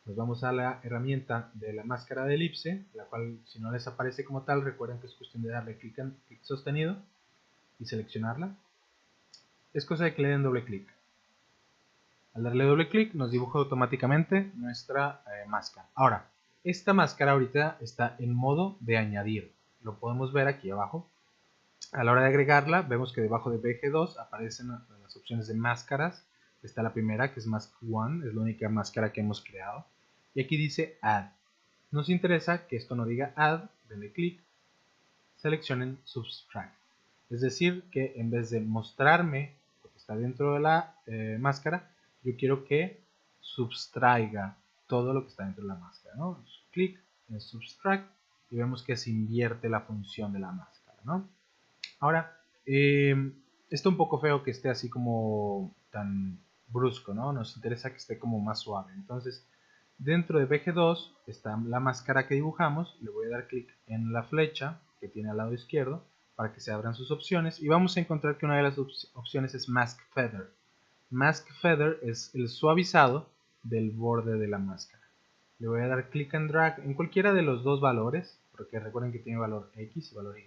A: nos vamos a la herramienta de la máscara de elipse, la cual, si no les aparece como tal, recuerden que es cuestión de darle clic sostenido y seleccionarla. Es cosa de que le den doble clic. Al darle doble clic nos dibuja automáticamente nuestra máscara. Ahora, esta máscara ahorita está en modo de añadir. Lo podemos ver aquí abajo. A la hora de agregarla, vemos que debajo de BG2 aparecen las opciones de máscaras. Está la primera, que es Mask One, es la única máscara que hemos creado. Y aquí dice Add. Nos interesa que esto no diga Add, denle clic, seleccionen Subtract. Es decir, que en vez de mostrarme lo que está dentro de la máscara, yo quiero que subtraiga todo lo que está dentro de la máscara, ¿no? Clic en Subtract y vemos que se invierte la función de la máscara, ¿no? Ahora, está un poco feo que esté así como tan brusco, ¿no? Nos interesa que esté como más suave. Entonces, dentro de BG2 está la máscara que dibujamos. Le voy a dar clic en la flecha que tiene al lado izquierdo para que se abran sus opciones. Y vamos a encontrar que una de las opciones es Mask Feather. Mask Feather es el suavizado del borde de la máscara. Le voy a dar clic and drag en cualquiera de los dos valores, porque recuerden que tiene valor X y valor Y.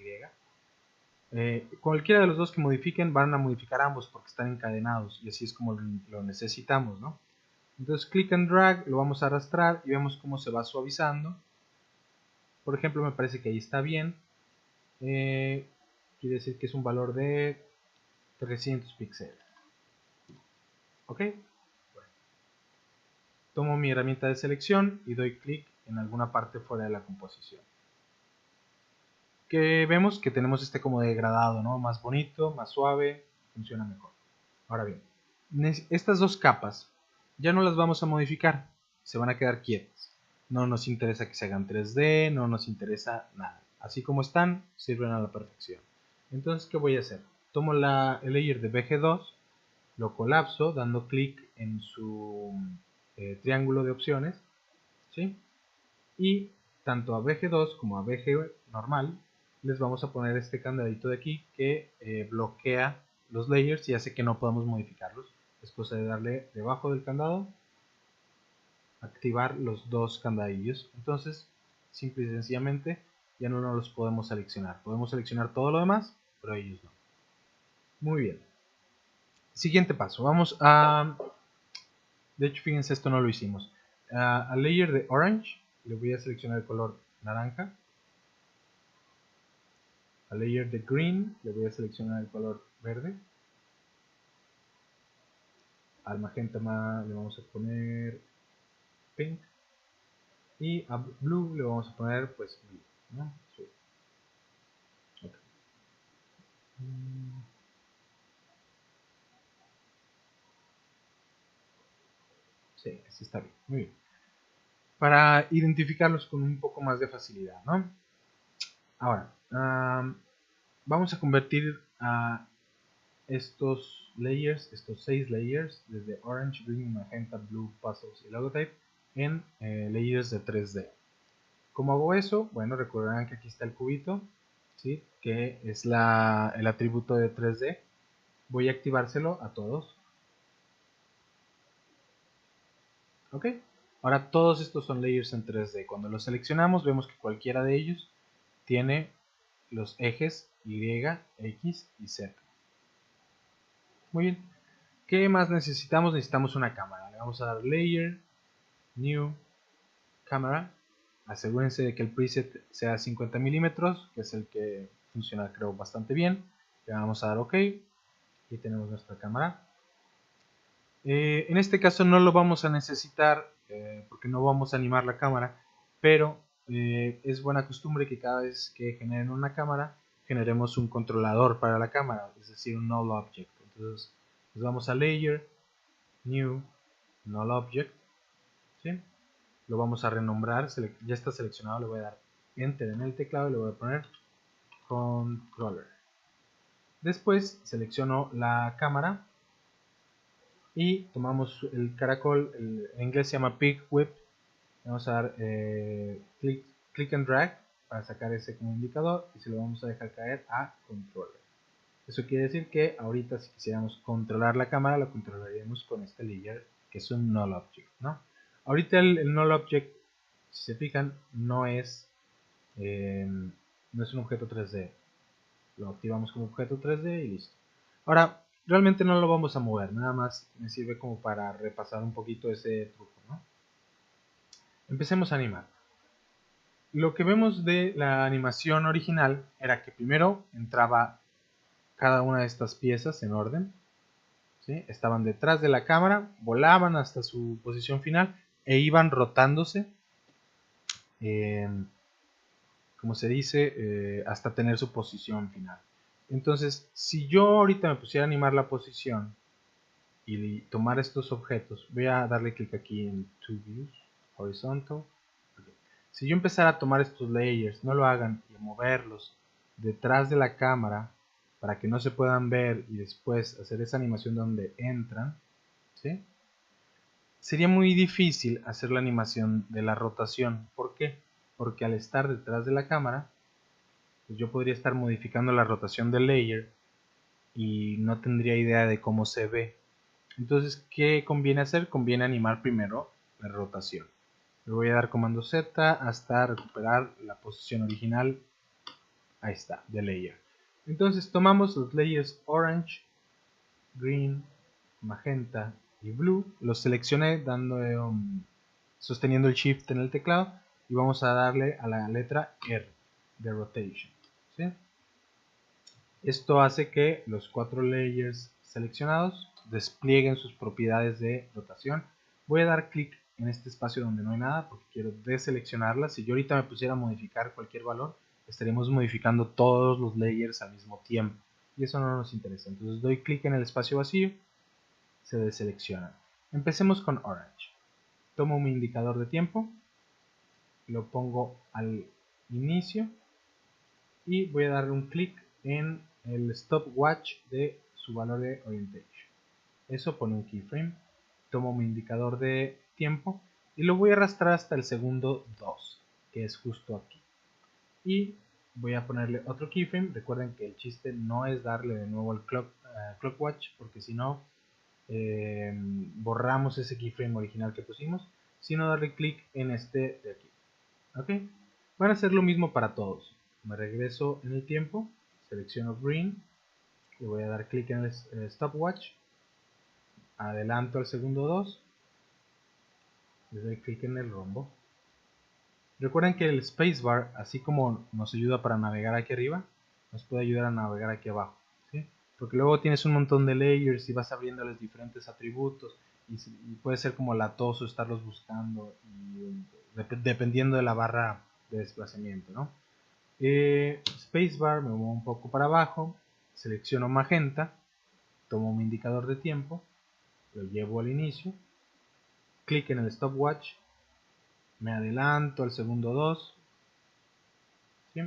A: Cualquiera de los dos que modifiquen van a modificar ambos porque están encadenados y así es como lo necesitamos, ¿no? Entonces click and drag, lo vamos a arrastrar y vemos cómo se va suavizando. Por ejemplo, me parece que ahí está bien. Quiere decir que es un valor de 300 píxeles. ¿Ok? Bueno, tomo mi herramienta de selección y doy clic en alguna parte fuera de la composición. Que vemos que tenemos este como degradado, ¿no? Más bonito, más suave, funciona mejor. Ahora bien, estas dos capas ya no las vamos a modificar, se van a quedar quietas. No nos interesa que se hagan 3D, no nos interesa nada. Así como están, sirven a la perfección. Entonces, ¿qué voy a hacer? Tomo el layer de BG2, lo colapso dando clic en su triángulo de opciones, ¿sí? Y tanto a BG2 como a BG normal les vamos a poner este candadito de aquí que bloquea los layers y hace que no podamos modificarlos. Es cosa de darle debajo del candado, activar los dos candadillos. Entonces, simple y sencillamente, ya no los podemos seleccionar. Podemos seleccionar todo lo demás, pero ellos no. Muy bien. Siguiente paso. Vamos a... De hecho, fíjense, esto no lo hicimos. Al layer de Orange le voy a seleccionar el color naranja. Al layer de Green le voy a seleccionar el color verde. Al magenta le vamos a poner pink. Y a blue le vamos a poner pues blue, ¿no? Okay. Sí, así está bien, muy bien. Para identificarlos con un poco más de facilidad, ¿no? Ahora, vamos a convertir a estos layers, estos 6 layers, desde Orange, Green, Magenta, Blue, Puzzles y Logotype, en layers de 3D. ¿Cómo hago eso? Bueno, recordarán que aquí está el cubito, ¿sí? Que es el atributo de 3D. Voy a activárselo a todos. ¿Ok? Ahora todos estos son layers en 3D. Cuando los seleccionamos vemos que cualquiera de ellos tiene los ejes Y, X y Z. Muy bien. ¿Qué más necesitamos? Necesitamos una cámara. Le vamos a dar Layer, New, Camera. Asegúrense de que el preset sea 50 milímetros, que es el que funciona creo bastante bien. Le vamos a dar OK. Aquí tenemos nuestra cámara. En este caso no lo vamos a necesitar porque no vamos a animar la cámara, pero es buena costumbre que cada vez que generen una cámara generemos un controlador para la cámara, es decir, un null object. Entonces nos vamos a Layer, New, Null Object, ¿sí? Lo vamos a renombrar, ya está seleccionado, le voy a dar Enter en el teclado y le voy a poner Controller. Después selecciono la cámara y tomamos el caracol, en inglés se llama Pig Whip. Vamos a dar click and drag para sacar ese como indicador y se lo vamos a dejar caer a Controller. Eso quiere decir que ahorita si quisiéramos controlar la cámara, lo controlaríamos con este layer que es un null object, ¿no? Ahorita el null object, si se fijan, no es un objeto 3D. Lo activamos como objeto 3D y listo. Ahora, realmente no lo vamos a mover, nada más me sirve como para repasar un poquito ese truco, ¿no? Empecemos a animar. Lo que vemos de la animación original era que primero entraba cada una de estas piezas en orden, ¿sí? Estaban detrás de la cámara, volaban hasta su posición final e iban rotándose, como se dice, hasta tener su posición final. Entonces, si yo ahorita me pusiera a animar la posición y tomar estos objetos, voy a darle clic aquí en To Views, Horizontal. Okay. Si yo empezara a tomar estos layers, no lo hagan, y a moverlos detrás de la cámara para que no se puedan ver y después hacer esa animación donde entran, ¿sí? Sería muy difícil hacer la animación de la rotación. ¿Por qué? Porque al estar detrás de la cámara, pues yo podría estar modificando la rotación del layer y no tendría idea de cómo se ve. Entonces, ¿qué conviene hacer? Conviene animar primero la rotación. Le voy a dar comando Z hasta recuperar la posición original. Ahí está, de layer. Entonces tomamos los layers orange, green, magenta y blue. Los seleccioné sosteniendo el shift en el teclado y vamos a darle a la letra R de rotation, ¿sí? Esto hace que los 4 layers seleccionados desplieguen sus propiedades de rotación. Voy a dar clic en este espacio donde no hay nada porque quiero deseleccionarla. Si yo ahorita me pusiera a modificar cualquier valor, estaríamos modificando todos los layers al mismo tiempo y eso no nos interesa. Entonces doy clic en el espacio vacío, se deselecciona. Empecemos con orange. Tomo mi indicador de tiempo, lo pongo al inicio y voy a darle un clic en el stopwatch de su valor de orientation. Eso pone un keyframe. Tomo mi indicador de tiempo y lo voy a arrastrar hasta el segundo 2, que es justo aquí. Y voy a ponerle otro keyframe. Recuerden que el chiste no es darle de nuevo el clockwatch, porque si no borramos ese keyframe original que pusimos, sino darle clic en este de aquí. ¿Ok? Van a hacer lo mismo para todos. Me regreso en el tiempo, selecciono green, le voy a dar clic en el stopwatch, adelanto al segundo 2, le doy clic en el rombo. Recuerden que el spacebar, así como nos ayuda para navegar aquí arriba, nos puede ayudar a navegar aquí abajo, ¿sí? Porque luego tienes un montón de layers y vas abriéndoles diferentes atributos y puede ser como latoso estarlos buscando y, dependiendo de la barra de desplazamiento, ¿no? Spacebar, me muevo un poco para abajo, selecciono magenta, tomo mi indicador de tiempo, lo llevo al inicio, clic en el stopwatch, me adelanto al segundo 2, ¿sí?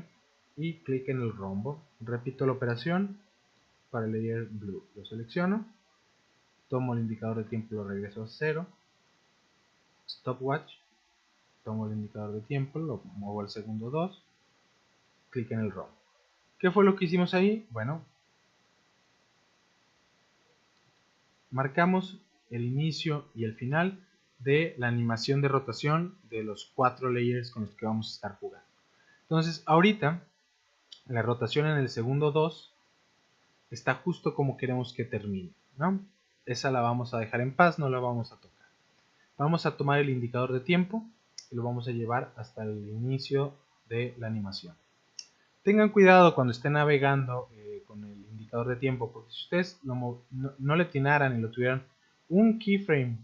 A: Y clic en el rombo. Repito la operación para el layer blue. Lo selecciono, tomo el indicador de tiempo y lo regreso a 0, stopwatch, tomo el indicador de tiempo, lo muevo al segundo 2, clic en el rombo. ¿Qué fue lo que hicimos ahí? Bueno, marcamos el inicio y el final de la animación de rotación de los 4 layers con los que vamos a estar jugando. Entonces, ahorita La rotación en el segundo 2 está justo como queremos que termine, ¿no? Esa la vamos a dejar en paz, no la vamos a tocar. Vamos a tomar el indicador de tiempo y lo vamos a llevar hasta el inicio de la animación. Tengan cuidado cuando estén navegando con el indicador de tiempo, porque si ustedes no le atinaran y lo tuvieran un keyframe,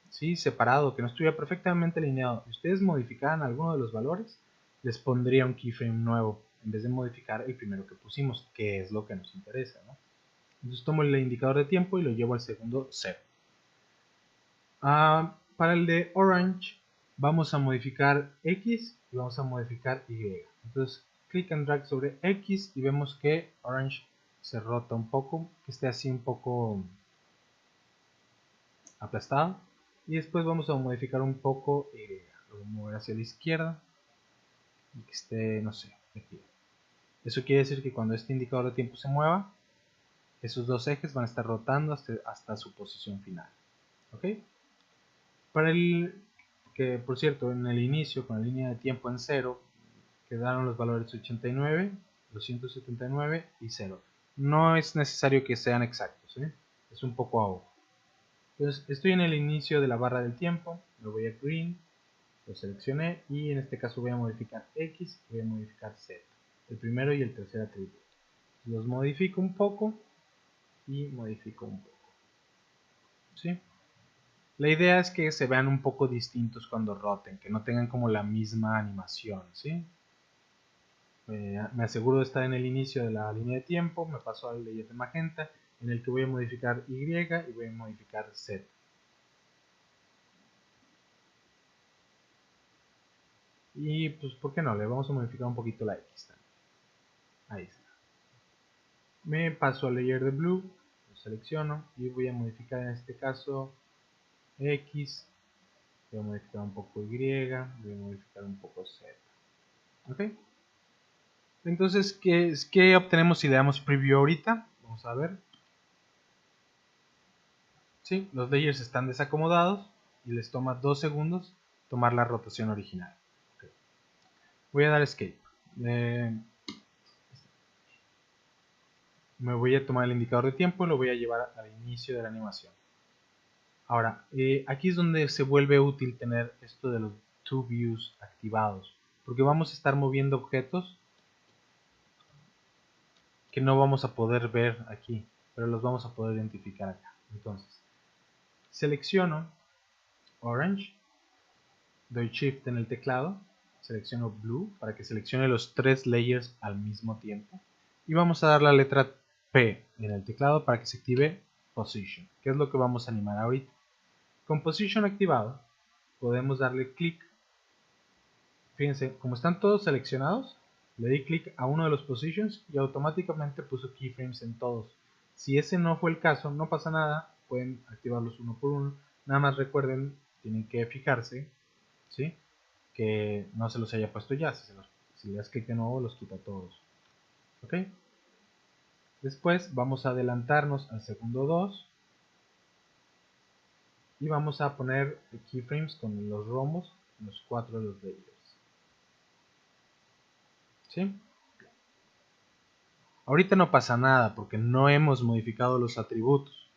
A: ¿sí?, separado, que no estuviera perfectamente alineado, y ustedes modificaran alguno de los valores, les pondría un keyframe nuevo, en vez de modificar el primero que pusimos, que es lo que nos interesa, ¿no? Entonces tomo el indicador de tiempo y lo llevo al segundo 0. Para el de Orange vamos a modificar X y vamos a modificar Y. Entonces clic and drag sobre X y vemos que Orange se rota un poco, que esté así un poco aplastado. Y después vamos a modificar un poco Y. Lo voy a mover hacia la izquierda y que esté, no sé, aquí. Eso quiere decir que cuando este indicador de tiempo se mueva, esos dos ejes van a estar rotando hasta su posición final. ¿Ok? Para el que, por cierto, en el inicio, con la línea de tiempo en 0, quedaron los valores 89, 279 y 0. No es necesario que sean exactos, ¿eh? Es un poco a ojo. Entonces, estoy en el inicio de la barra del tiempo, lo voy a green, lo seleccioné y en este caso voy a modificar X y voy a modificar Z, el primero y el tercer atributo. Los modifico un poco y modifico un poco, ¿sí? La idea es que se vean un poco distintos cuando roten, que no tengan como la misma animación, ¿sí? Me aseguro de estar en el inicio de la línea de tiempo, me paso al layer de magenta, en el que voy a modificar Y y voy a modificar Z. Y pues, ¿por qué no? Le vamos a modificar un poquito la X también. Ahí está. Me paso al layer de blue, lo selecciono y voy a modificar en este caso X, voy a modificar un poco Y, voy a modificar un poco Z. ¿Ok? Entonces, ¿qué obtenemos si le damos preview ahorita? Vamos a ver. ¿Sí? Los layers están desacomodados y les toma 2 segundos tomar la rotación original. Okay. Voy a dar escape. Me voy a tomar el indicador de tiempo y lo voy a llevar al inicio de la animación. Ahora, aquí es donde se vuelve útil tener esto de los two views activados, porque vamos a estar moviendo objetos que no vamos a poder ver aquí, pero los vamos a poder identificar acá. Entonces, selecciono Orange, doy Shift en el teclado, selecciono Blue para que seleccione los 3 layers al mismo tiempo y vamos a dar la letra P en el teclado para que se active Position, que es lo que vamos a animar ahorita. Con Position activado podemos darle clic. Fíjense, como están todos seleccionados, le di clic a uno de los positions y automáticamente puso keyframes en todos. Si ese no fue el caso, no pasa nada, pueden activarlos uno por uno. Nada más recuerden, tienen que fijarse, ¿sí?, que no se los haya puesto ya. Si le das clic de nuevo, los quita todos. ¿Ok? Después vamos a adelantarnos al segundo 2 y vamos a poner keyframes con los rombos en los 4 de los layers. ¿Sí? Ahorita no pasa nada porque no hemos modificado los atributos.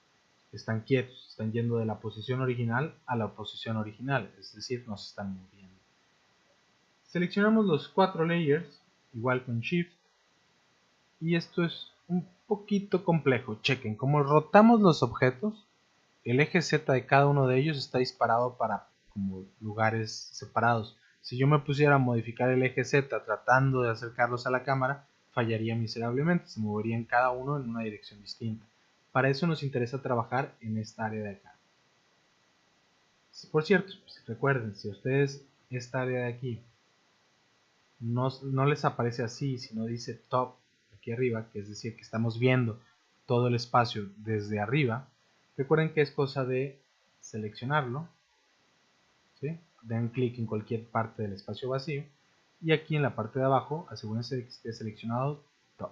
A: Están quietos, están yendo de la posición original a la posición original, es decir, nos están moviendo. Seleccionamos los 4 layers, igual con Shift, y esto es un poquito complejo. Chequen, como rotamos los objetos, el eje Z de cada uno de ellos está disparado para como lugares separados. Si yo me pusiera a modificar el eje Z tratando de acercarlos a la cámara, fallaría miserablemente, se moverían cada uno en una dirección distinta. Para eso nos interesa trabajar en esta área de acá. Por cierto, recuerden, si a ustedes esta área de aquí no les aparece así, sino dice top aquí arriba, que es decir que estamos viendo todo el espacio desde arriba, recuerden que es cosa de seleccionarlo, ¿sí? Den clic en cualquier parte del espacio vacío y aquí en la parte de abajo asegúrense de que esté seleccionado top.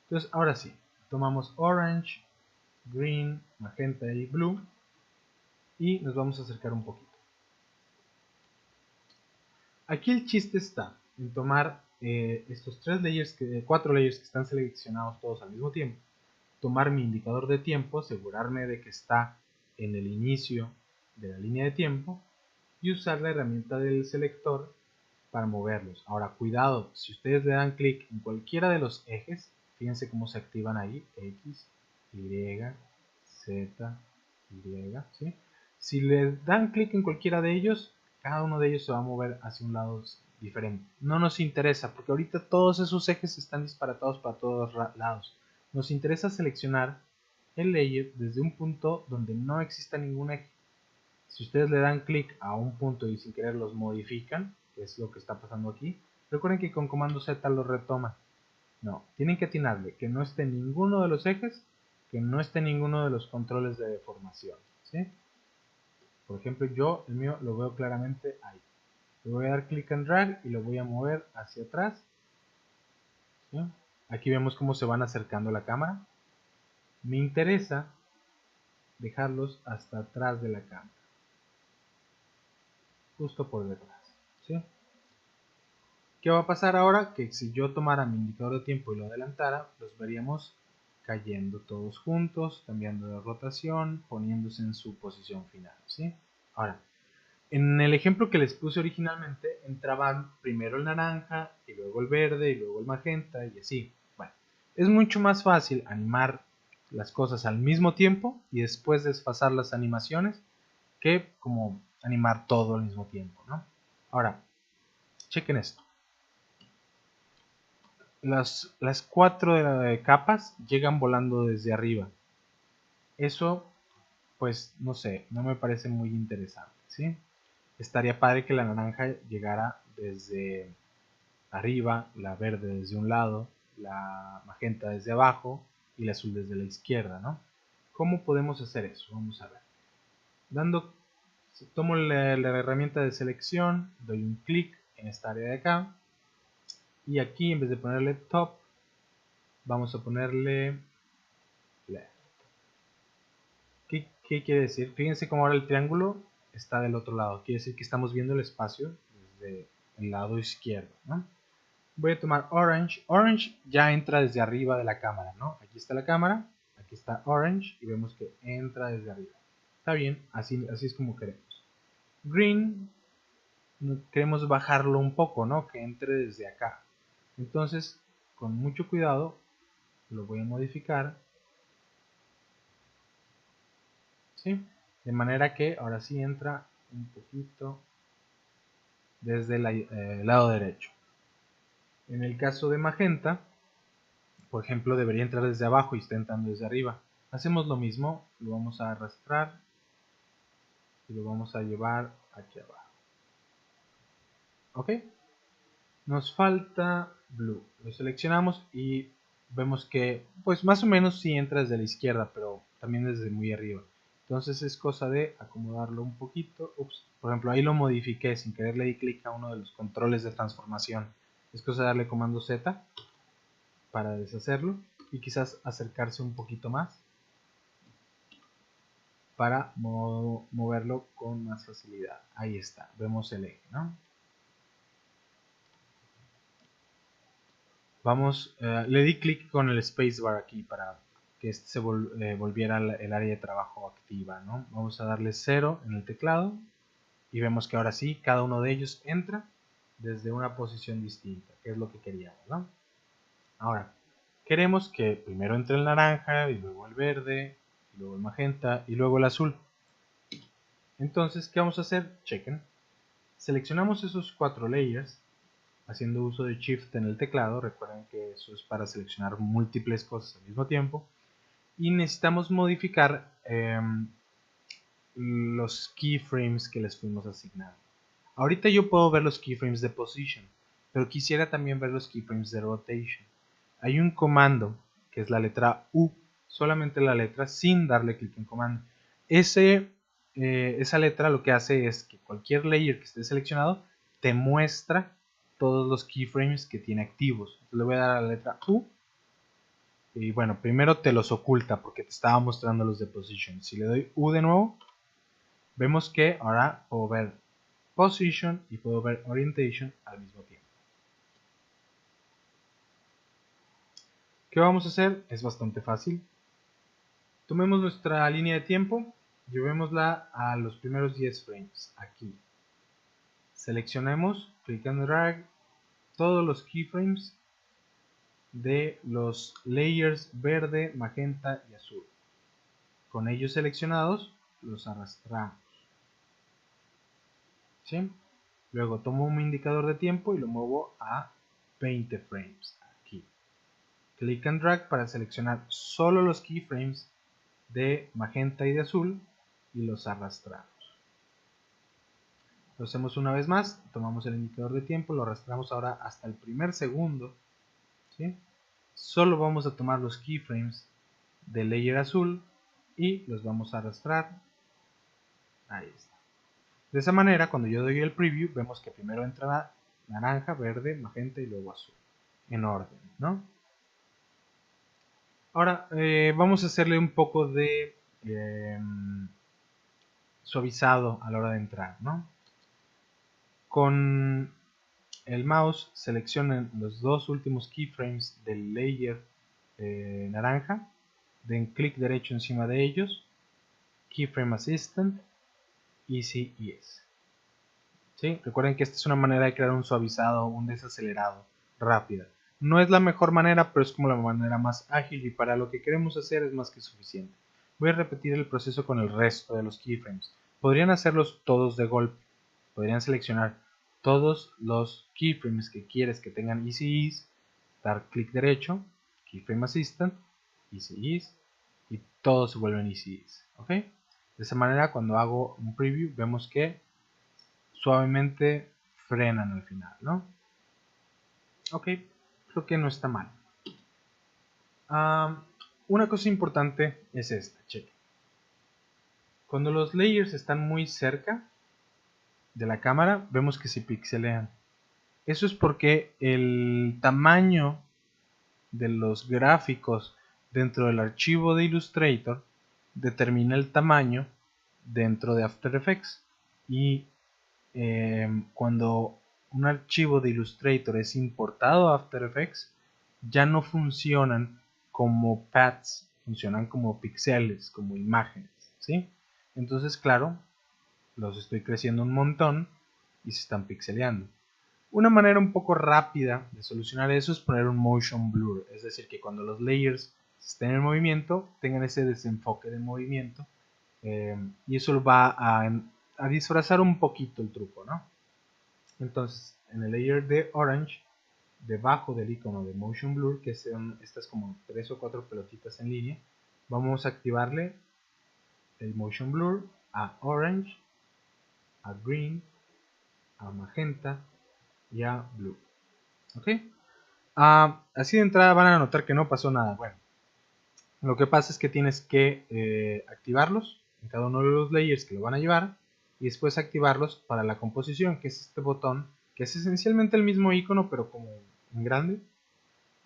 A: Entonces ahora sí, tomamos orange, green, magenta y blue y nos vamos a acercar un poquito. Aquí el chiste está en tomar estos 4 layers que están seleccionados todos al mismo tiempo, tomar mi indicador de tiempo, asegurarme de que está en el inicio de la línea de tiempo y usar la herramienta del selector para moverlos. Ahora, cuidado, si ustedes le dan clic en cualquiera de los ejes, fíjense cómo se activan ahí, X, Y, Z, Y, ¿sí? Si le dan clic en cualquiera de ellos, cada uno de ellos se va a mover hacia un lado diferente. No nos interesa, porque ahorita todos esos ejes están disparatados para todos lados. Nos interesa seleccionar el layer desde un punto donde no exista ningún eje. Si ustedes le dan clic a un punto y sin querer los modifican, que es lo que está pasando aquí, recuerden que con comando Z lo retoma. No, tienen que atinarle que no esté ninguno de los ejes, que no esté ninguno de los controles de deformación, ¿sí? Por ejemplo, yo el mío lo veo claramente ahí. Le voy a dar clic and drag y lo voy a mover hacia atrás, ¿sí? Aquí vemos cómo se van acercando a la cámara. Me interesa dejarlos hasta atrás de la cámara, justo por detrás, ¿sí? ¿Qué va a pasar ahora? Que si yo tomara mi indicador de tiempo y lo adelantara, los veríamos cayendo todos juntos, cambiando de rotación, poniéndose en su posición final, ¿sí? Ahora, en el ejemplo que les puse originalmente, entraban primero el naranja, y luego el verde, y luego el magenta, y así. Bueno, es mucho más fácil animar las cosas al mismo tiempo y después desfasar las animaciones que como animar todo al mismo tiempo, ¿no? Ahora, chequen esto. Las 4 capas llegan volando desde arriba. Eso, pues, no sé, no me parece muy interesante, ¿sí? Estaría padre que la naranja llegara desde arriba, la verde desde un lado, la magenta desde abajo y la azul desde la izquierda, ¿no? ¿Cómo podemos hacer eso? Vamos a ver. Tomo la herramienta de selección, doy un clic en esta área de acá y aquí en vez de ponerle top, vamos a ponerle left. ¿Qué quiere decir? Fíjense cómo ahora el triángulo está del otro lado. Quiere decir que estamos viendo el espacio desde el lado izquierdo, ¿no? Voy a tomar Orange. Orange ya entra desde arriba de la cámara, ¿no? Aquí está la cámara, aquí está Orange y vemos que entra desde arriba. Está bien, así es como queremos. Green, queremos bajarlo un poco, ¿no? Que entre desde acá. Entonces, con mucho cuidado, lo voy a modificar, ¿sí? De manera que ahora sí entra un poquito desde el lado derecho. En el caso de magenta, por ejemplo, debería entrar desde abajo y está entrando desde arriba. Hacemos lo mismo, lo vamos a arrastrar y lo vamos a llevar aquí abajo. ¿Ok? Nos falta blue. Lo seleccionamos y vemos que, pues más o menos sí entra desde la izquierda, pero también desde muy arriba. Entonces es cosa de acomodarlo un poquito. Ups, por ejemplo, ahí lo modifiqué, sin querer le di clic a uno de los controles de transformación. Es cosa de darle comando Z para deshacerlo y quizás acercarse un poquito más para moverlo con más facilidad. Ahí está, vemos el eje, ¿no? Vamos, le di clic con el spacebar aquí para que este se volviera el área de trabajo activa, ¿no? Vamos a darle 0 en el teclado y vemos que ahora sí, cada uno de ellos entra desde una posición distinta, que es lo que queríamos, ¿no? Ahora, queremos que primero entre el naranja y luego el verde, y luego el magenta y luego el azul. Entonces, ¿qué vamos a hacer? Chequen. Seleccionamos esos 4 layers haciendo uso de Shift en el teclado. Recuerden que eso es para seleccionar múltiples cosas al mismo tiempo. Y necesitamos modificar los keyframes que les fuimos asignando. Ahorita yo puedo ver los keyframes de position, pero quisiera también ver los keyframes de rotation. Hay un comando que es la letra U, solamente la letra sin darle clic en comando. Esa letra lo que hace es que cualquier layer que esté seleccionado te muestra todos los keyframes que tiene activos. Entonces le voy a dar a la letra U y bueno, primero te los oculta porque te estaba mostrando los de position. Si le doy U de nuevo, vemos que ahora puedo ver position y puedo ver orientation al mismo tiempo. ¿Qué vamos a hacer? Es bastante fácil. Tomemos nuestra línea de tiempo, llevémosla a los primeros 10 frames, aquí. Seleccionemos, click and drag, todos los keyframes de los layers verde, magenta y azul. Con ellos seleccionados, los arrastramos. ¿Sí? Luego tomo un indicador de tiempo y lo muevo a 20 frames, aquí. Click and drag para seleccionar solo los keyframes de magenta y de azul y los arrastramos. Lo hacemos una vez más, tomamos el indicador de tiempo, lo arrastramos ahora hasta el primer segundo, ¿sí? Solo vamos a tomar los keyframes del layer azul y los vamos a arrastrar. Ahí está. De esa manera, cuando yo doy el preview, vemos que primero entra naranja, verde, magenta y luego azul, en orden, ¿no? Ahora vamos a hacerle un poco de suavizado a la hora de entrar, ¿no? Con el mouse seleccionen los dos últimos keyframes del layer naranja, den clic derecho encima de ellos, Keyframe Assistant, Easy Ease. ¿Sí? Recuerden que esta es una manera de crear un suavizado, un desacelerado, rápida. No es la mejor manera, pero es como la manera más ágil y para lo que queremos hacer es más que suficiente. Voy a repetir el proceso con el resto de los keyframes. Podrían hacerlos todos de golpe. Podrían seleccionar todos los keyframes que quieres que tengan Easy Ease, dar clic derecho, Keyframe Assistant, Easy Ease y todos se vuelven Easy Ease. ¿Ok? De esa manera, cuando hago un preview, vemos que suavemente frenan al final, ¿no? Ok, creo que no está mal. Una cosa importante es esta, cheque. Cuando los layers están muy cerca de la cámara, vemos que se pixelean. Eso es porque el tamaño de los gráficos dentro del archivo de Illustrator determina el tamaño dentro de After Effects. Y cuando un archivo de Illustrator es importado a After Effects, ya no funcionan como paths, funcionan como píxeles, como imágenes, ¿sí? Entonces, claro, los estoy creciendo un montón y se están pixeleando. Una manera un poco rápida de solucionar eso es poner un motion blur, es decir, que cuando los layers estén en movimiento tengan ese desenfoque de movimiento y eso va a disfrazar un poquito el truco, ¿no? Entonces, en el layer de orange, debajo del icono de motion blur, que son estas como 3 o 4 pelotitas en línea, vamos a activarle el motion blur a orange, a green, a magenta y a blue. ¿Ok? Así de entrada van a notar que no pasó nada. Bueno, lo que pasa es que tienes que activarlos en cada uno de los layers que lo van a llevar y después activarlos para la composición, que es este botón, que es esencialmente el mismo icono pero como en grande,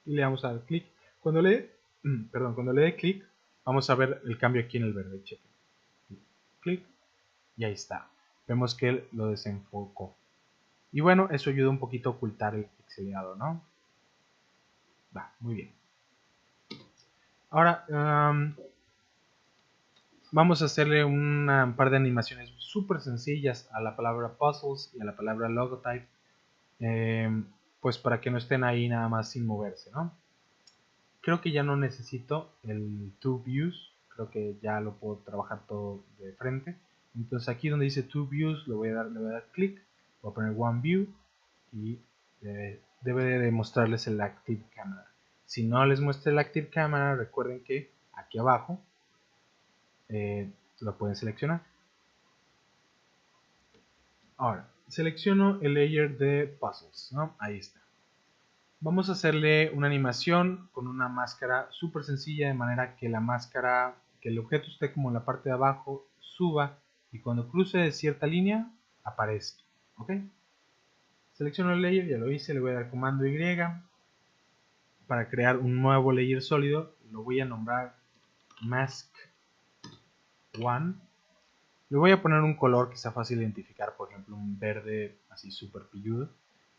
A: y le damos a dar clic. Cuando le dé clic, vamos a ver el cambio aquí en el verde. Chequen. Clic y ahí está. Vemos que él lo desenfocó. Y bueno, eso ayuda un poquito a ocultar el pixelado, ¿no? Va, muy bien. Ahora, vamos a hacerle un par de animaciones súper sencillas a la palabra puzzles y a la palabra logotype, pues para que no estén ahí nada más sin moverse, ¿no? Creo que ya no necesito el to views, creo que ya lo puedo trabajar todo de frente. Entonces aquí donde dice to views le voy a dar clic, voy a poner one view y debe de mostrarles el active camera. Si no les muestra el active camera, recuerden que aquí abajo lo pueden seleccionar. Ahora, selecciono el layer de puzzles, ¿no? Ahí está. Vamos a hacerle una animación con una máscara súper sencilla, de manera que la máscara, que el objeto esté como en la parte de abajo, suba y cuando cruce de cierta línea, aparezca. ¿Ok? Selecciono el layer, ya lo hice, le voy a dar comando Y para crear un nuevo layer sólido. Lo voy a nombrar Mask 1. Le voy a poner un color que sea fácil de identificar, por ejemplo un verde así súper pilludo.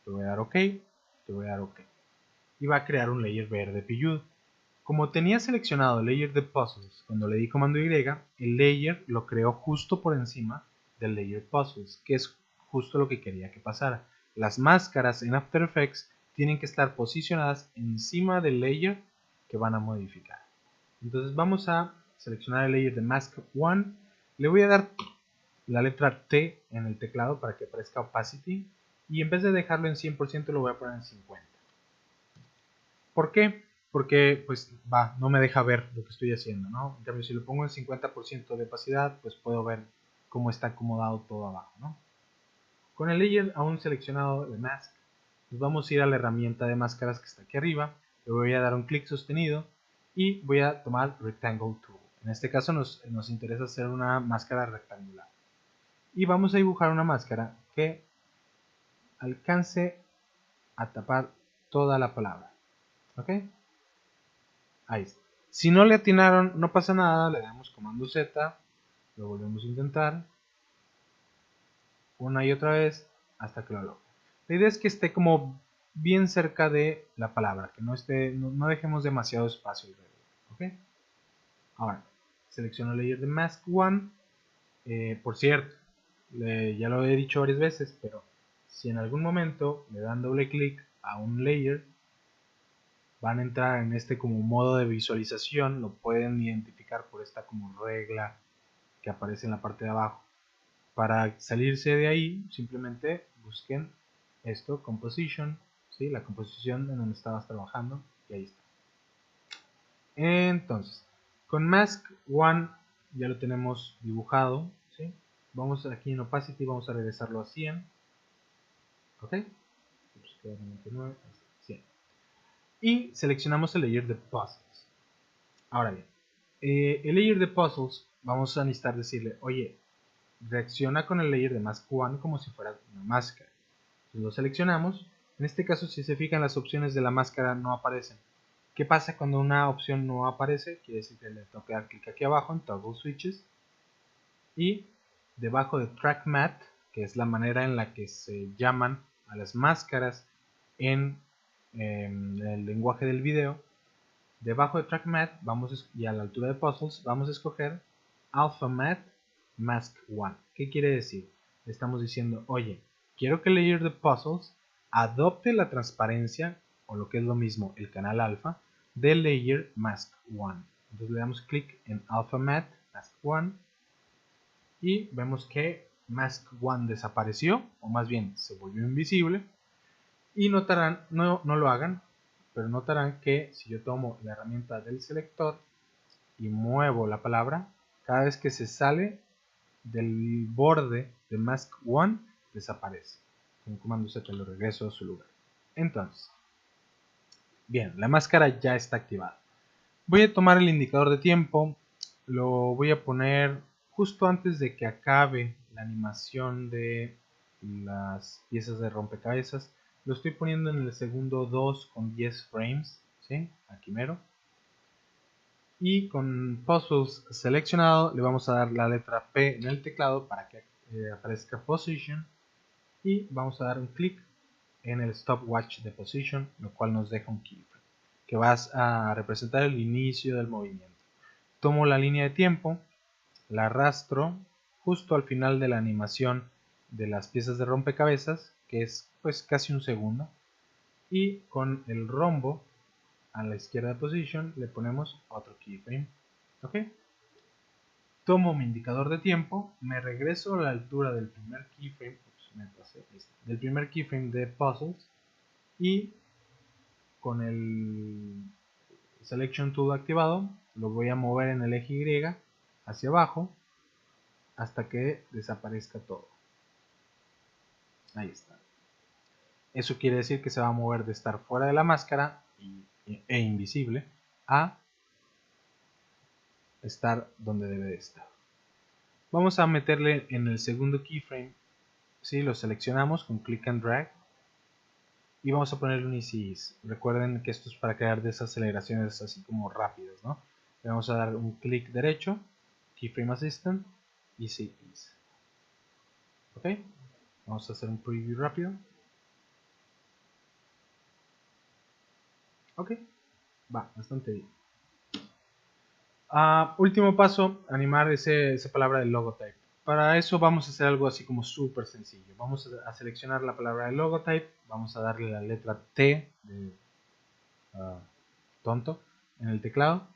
A: Le voy a dar OK, le voy a dar OK. Y va a crear un layer verde pilludo. Como tenía seleccionado el layer de puzzles cuando le di comando Y, el layer lo creó justo por encima del layer puzzles, que es justo lo que quería que pasara. Las máscaras en After Effects tienen que estar posicionadas encima del layer que van a modificar. Entonces vamos a seleccionar el layer de Mask 1. Le voy a dar la letra T en el teclado para que aparezca Opacity. Y en vez de dejarlo en 100% lo voy a poner en 50%. ¿Por qué? Porque pues no me deja ver lo que estoy haciendo, ¿no? En cambio, si lo pongo en 50% de opacidad, pues puedo ver cómo está acomodado todo abajo, ¿no? Con el layer aún seleccionado de Mask, pues vamos a ir a la herramienta de máscaras que está aquí arriba. Le voy a dar un clic sostenido y voy a tomar Rectangle Tool. En este caso nos interesa hacer una máscara rectangular. Y vamos a dibujar una máscara que alcance a tapar toda la palabra. ¿Ok? Ahí está. Si no le atinaron, no pasa nada, le damos comando Z, lo volvemos a intentar, una y otra vez, hasta que lo logre. La idea es que esté como bien cerca de la palabra, que no dejemos demasiado espacio alrededor. ¿Ok? Ahora, selecciono el layer de Mask 1. Por cierto, ya lo he dicho varias veces, pero si en algún momento le dan doble clic a un layer, van a entrar en este como modo de visualización, lo pueden identificar por esta como regla que aparece en la parte de abajo. Para salirse de ahí, simplemente busquen esto, Composition, ¿sí? La composición en donde estabas trabajando, y ahí está. Entonces, con Mask 1 ya lo tenemos dibujado, ¿sí? Vamos aquí en Opacity, vamos a regresarlo a 100, ¿ok? 99, 100. Y seleccionamos el layer de Puzzles. Ahora bien, el layer de Puzzles, vamos a necesitar decirle, oye, reacciona con el layer de Mask 1 como si fuera una máscara. Entonces lo seleccionamos. En este caso, si se fijan, las opciones de la máscara no aparecen. ¿Qué pasa cuando una opción no aparece? Quiere decir que le tengo que dar clic aquí abajo en Toggle Switches y debajo de Track Matte, que es la manera en la que se llaman a las máscaras en el lenguaje del video. Debajo de Track Matte y a la altura de Puzzles vamos a escoger Alpha Matte Mask 1. ¿Qué quiere decir? Le estamos diciendo, oye, quiero que el layer de Puzzles adopte la transparencia, o lo que es lo mismo, el canal alfa, del layer Mask 1. Entonces le damos clic en Alpha Matte Mask 1 y vemos que Mask 1 desapareció, o más bien se volvió invisible. Y notarán, no lo hagan, pero notarán que si yo tomo la herramienta del selector y muevo la palabra, cada vez que se sale del borde de Mask 1 desaparece. Con comando Z lo regreso a su lugar. Entonces, bien, la máscara ya está activada. Voy a tomar el indicador de tiempo, lo voy a poner justo antes de que acabe la animación de las piezas de rompecabezas. Lo estoy poniendo en el segundo 2 con 10 frames, ¿sí? Aquí mero. Y con Puzzles seleccionado le vamos a dar la letra P en el teclado para que aparezca Position. Y vamos a dar un clic en el Stopwatch de Position, lo cual nos deja un keyframe que va a representar el inicio del movimiento. Tomo la línea de tiempo, la arrastro justo al final de la animación de las piezas de rompecabezas, que es pues casi un segundo, y con el rombo a la izquierda de Position le ponemos otro keyframe. ¿Ok? Tomo mi indicador de tiempo, me regreso a la altura del primer keyframe, del primer keyframe de Puzzles, y con el Selection Tool activado lo voy a mover en el eje Y hacia abajo hasta que desaparezca todo. Ahí está. Eso quiere decir que se va a mover de estar fuera de la máscara e invisible a estar donde debe de estar. Vamos a meterle en el segundo keyframe, ¿sí? Lo seleccionamos con click and drag y vamos a ponerle un easy ease. Recuerden que esto es para crear desaceleraciones así como rápidas, ¿no? Le vamos a dar un clic derecho, keyframe assistant, easy ease. ¿Ok? Vamos a hacer un preview rápido. Ok, va bastante bien. Último paso, animar esa palabra del logotype. Para eso vamos a hacer algo así como súper sencillo. Vamos a seleccionar la palabra del logotype, vamos a darle la letra T de tonto en el teclado.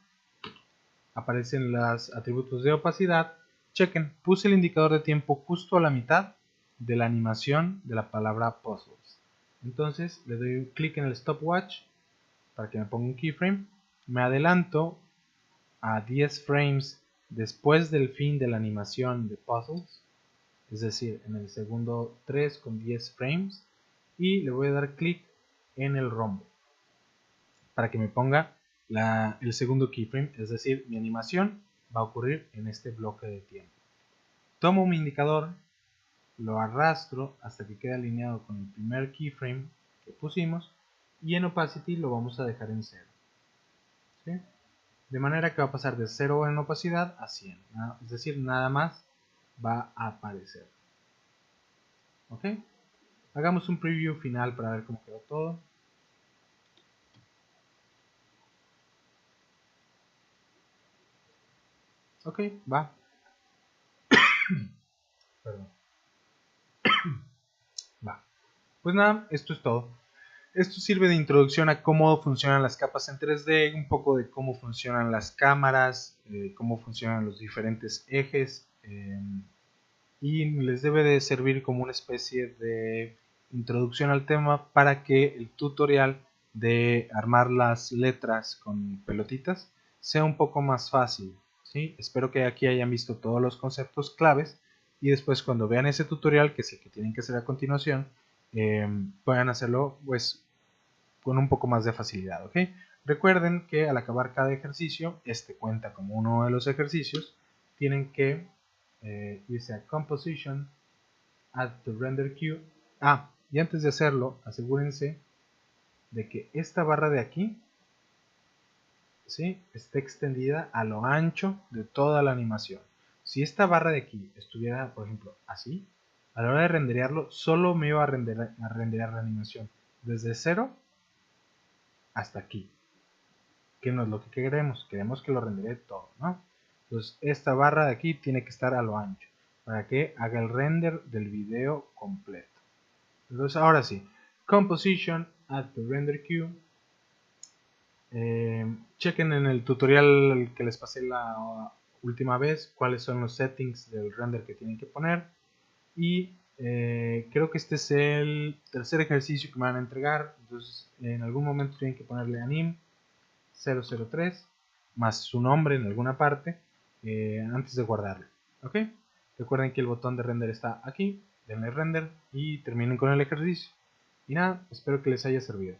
A: Aparecen los atributos de opacidad. Chequen, puse el indicador de tiempo justo a la mitad de la animación de la palabra puzzles. Entonces le doy un clic en el stopwatch para que me ponga un keyframe. Me adelanto a 10 frames después del fin de la animación de puzzles, es decir, en el segundo 3 con 10 frames, y le voy a dar clic en el rombo para que me ponga el segundo keyframe, es decir, mi animación va a ocurrir en este bloque de tiempo. Tomo mi indicador, lo arrastro hasta que quede alineado con el primer keyframe que pusimos, y en opacity lo vamos a dejar en 0. ¿Sí? De manera que va a pasar de 0 en opacidad a 100, es decir, nada más va a aparecer. ¿Ok? Hagamos un preview final para ver cómo quedó todo. Ok, va. Perdón. Va. Pues nada, esto es todo. Esto sirve de introducción a cómo funcionan las capas en 3D, un poco de cómo funcionan las cámaras, cómo funcionan los diferentes ejes, y les debe de servir como una especie de introducción al tema para que el tutorial de armar las letras con pelotitas sea un poco más fácil, ¿sí? Espero que aquí hayan visto todos los conceptos claves y después cuando vean ese tutorial, que es el que tienen que hacer a continuación, puedan hacerlo pues con un poco más de facilidad, ¿ok? Recuerden que al acabar cada ejercicio, este cuenta como uno de los ejercicios, tienen que irse a Composition, Add to Render Queue. Y antes de hacerlo, asegúrense de que esta barra de aquí, ¿sí?, esté extendida a lo ancho de toda la animación. Si esta barra de aquí estuviera, por ejemplo, así, a la hora de renderearlo, solo me iba a renderear la animación desde 0 hasta aquí, que no es lo que queremos que lo renderee todo, ¿no? Entonces esta barra de aquí tiene que estar a lo ancho para que haga el render del video completo. Entonces ahora sí, Composition, Add to Render Queue. Chequen en el tutorial que les pasé la última vez cuáles son los settings del render que tienen que poner, y creo que este es el tercer ejercicio que me van a entregar. Entonces en algún momento tienen que ponerle anim 003 más su nombre en alguna parte antes de guardarlo. ¿Ok? Recuerden que el botón de render está aquí, denle render y terminen con el ejercicio. Y nada, espero que les haya servido.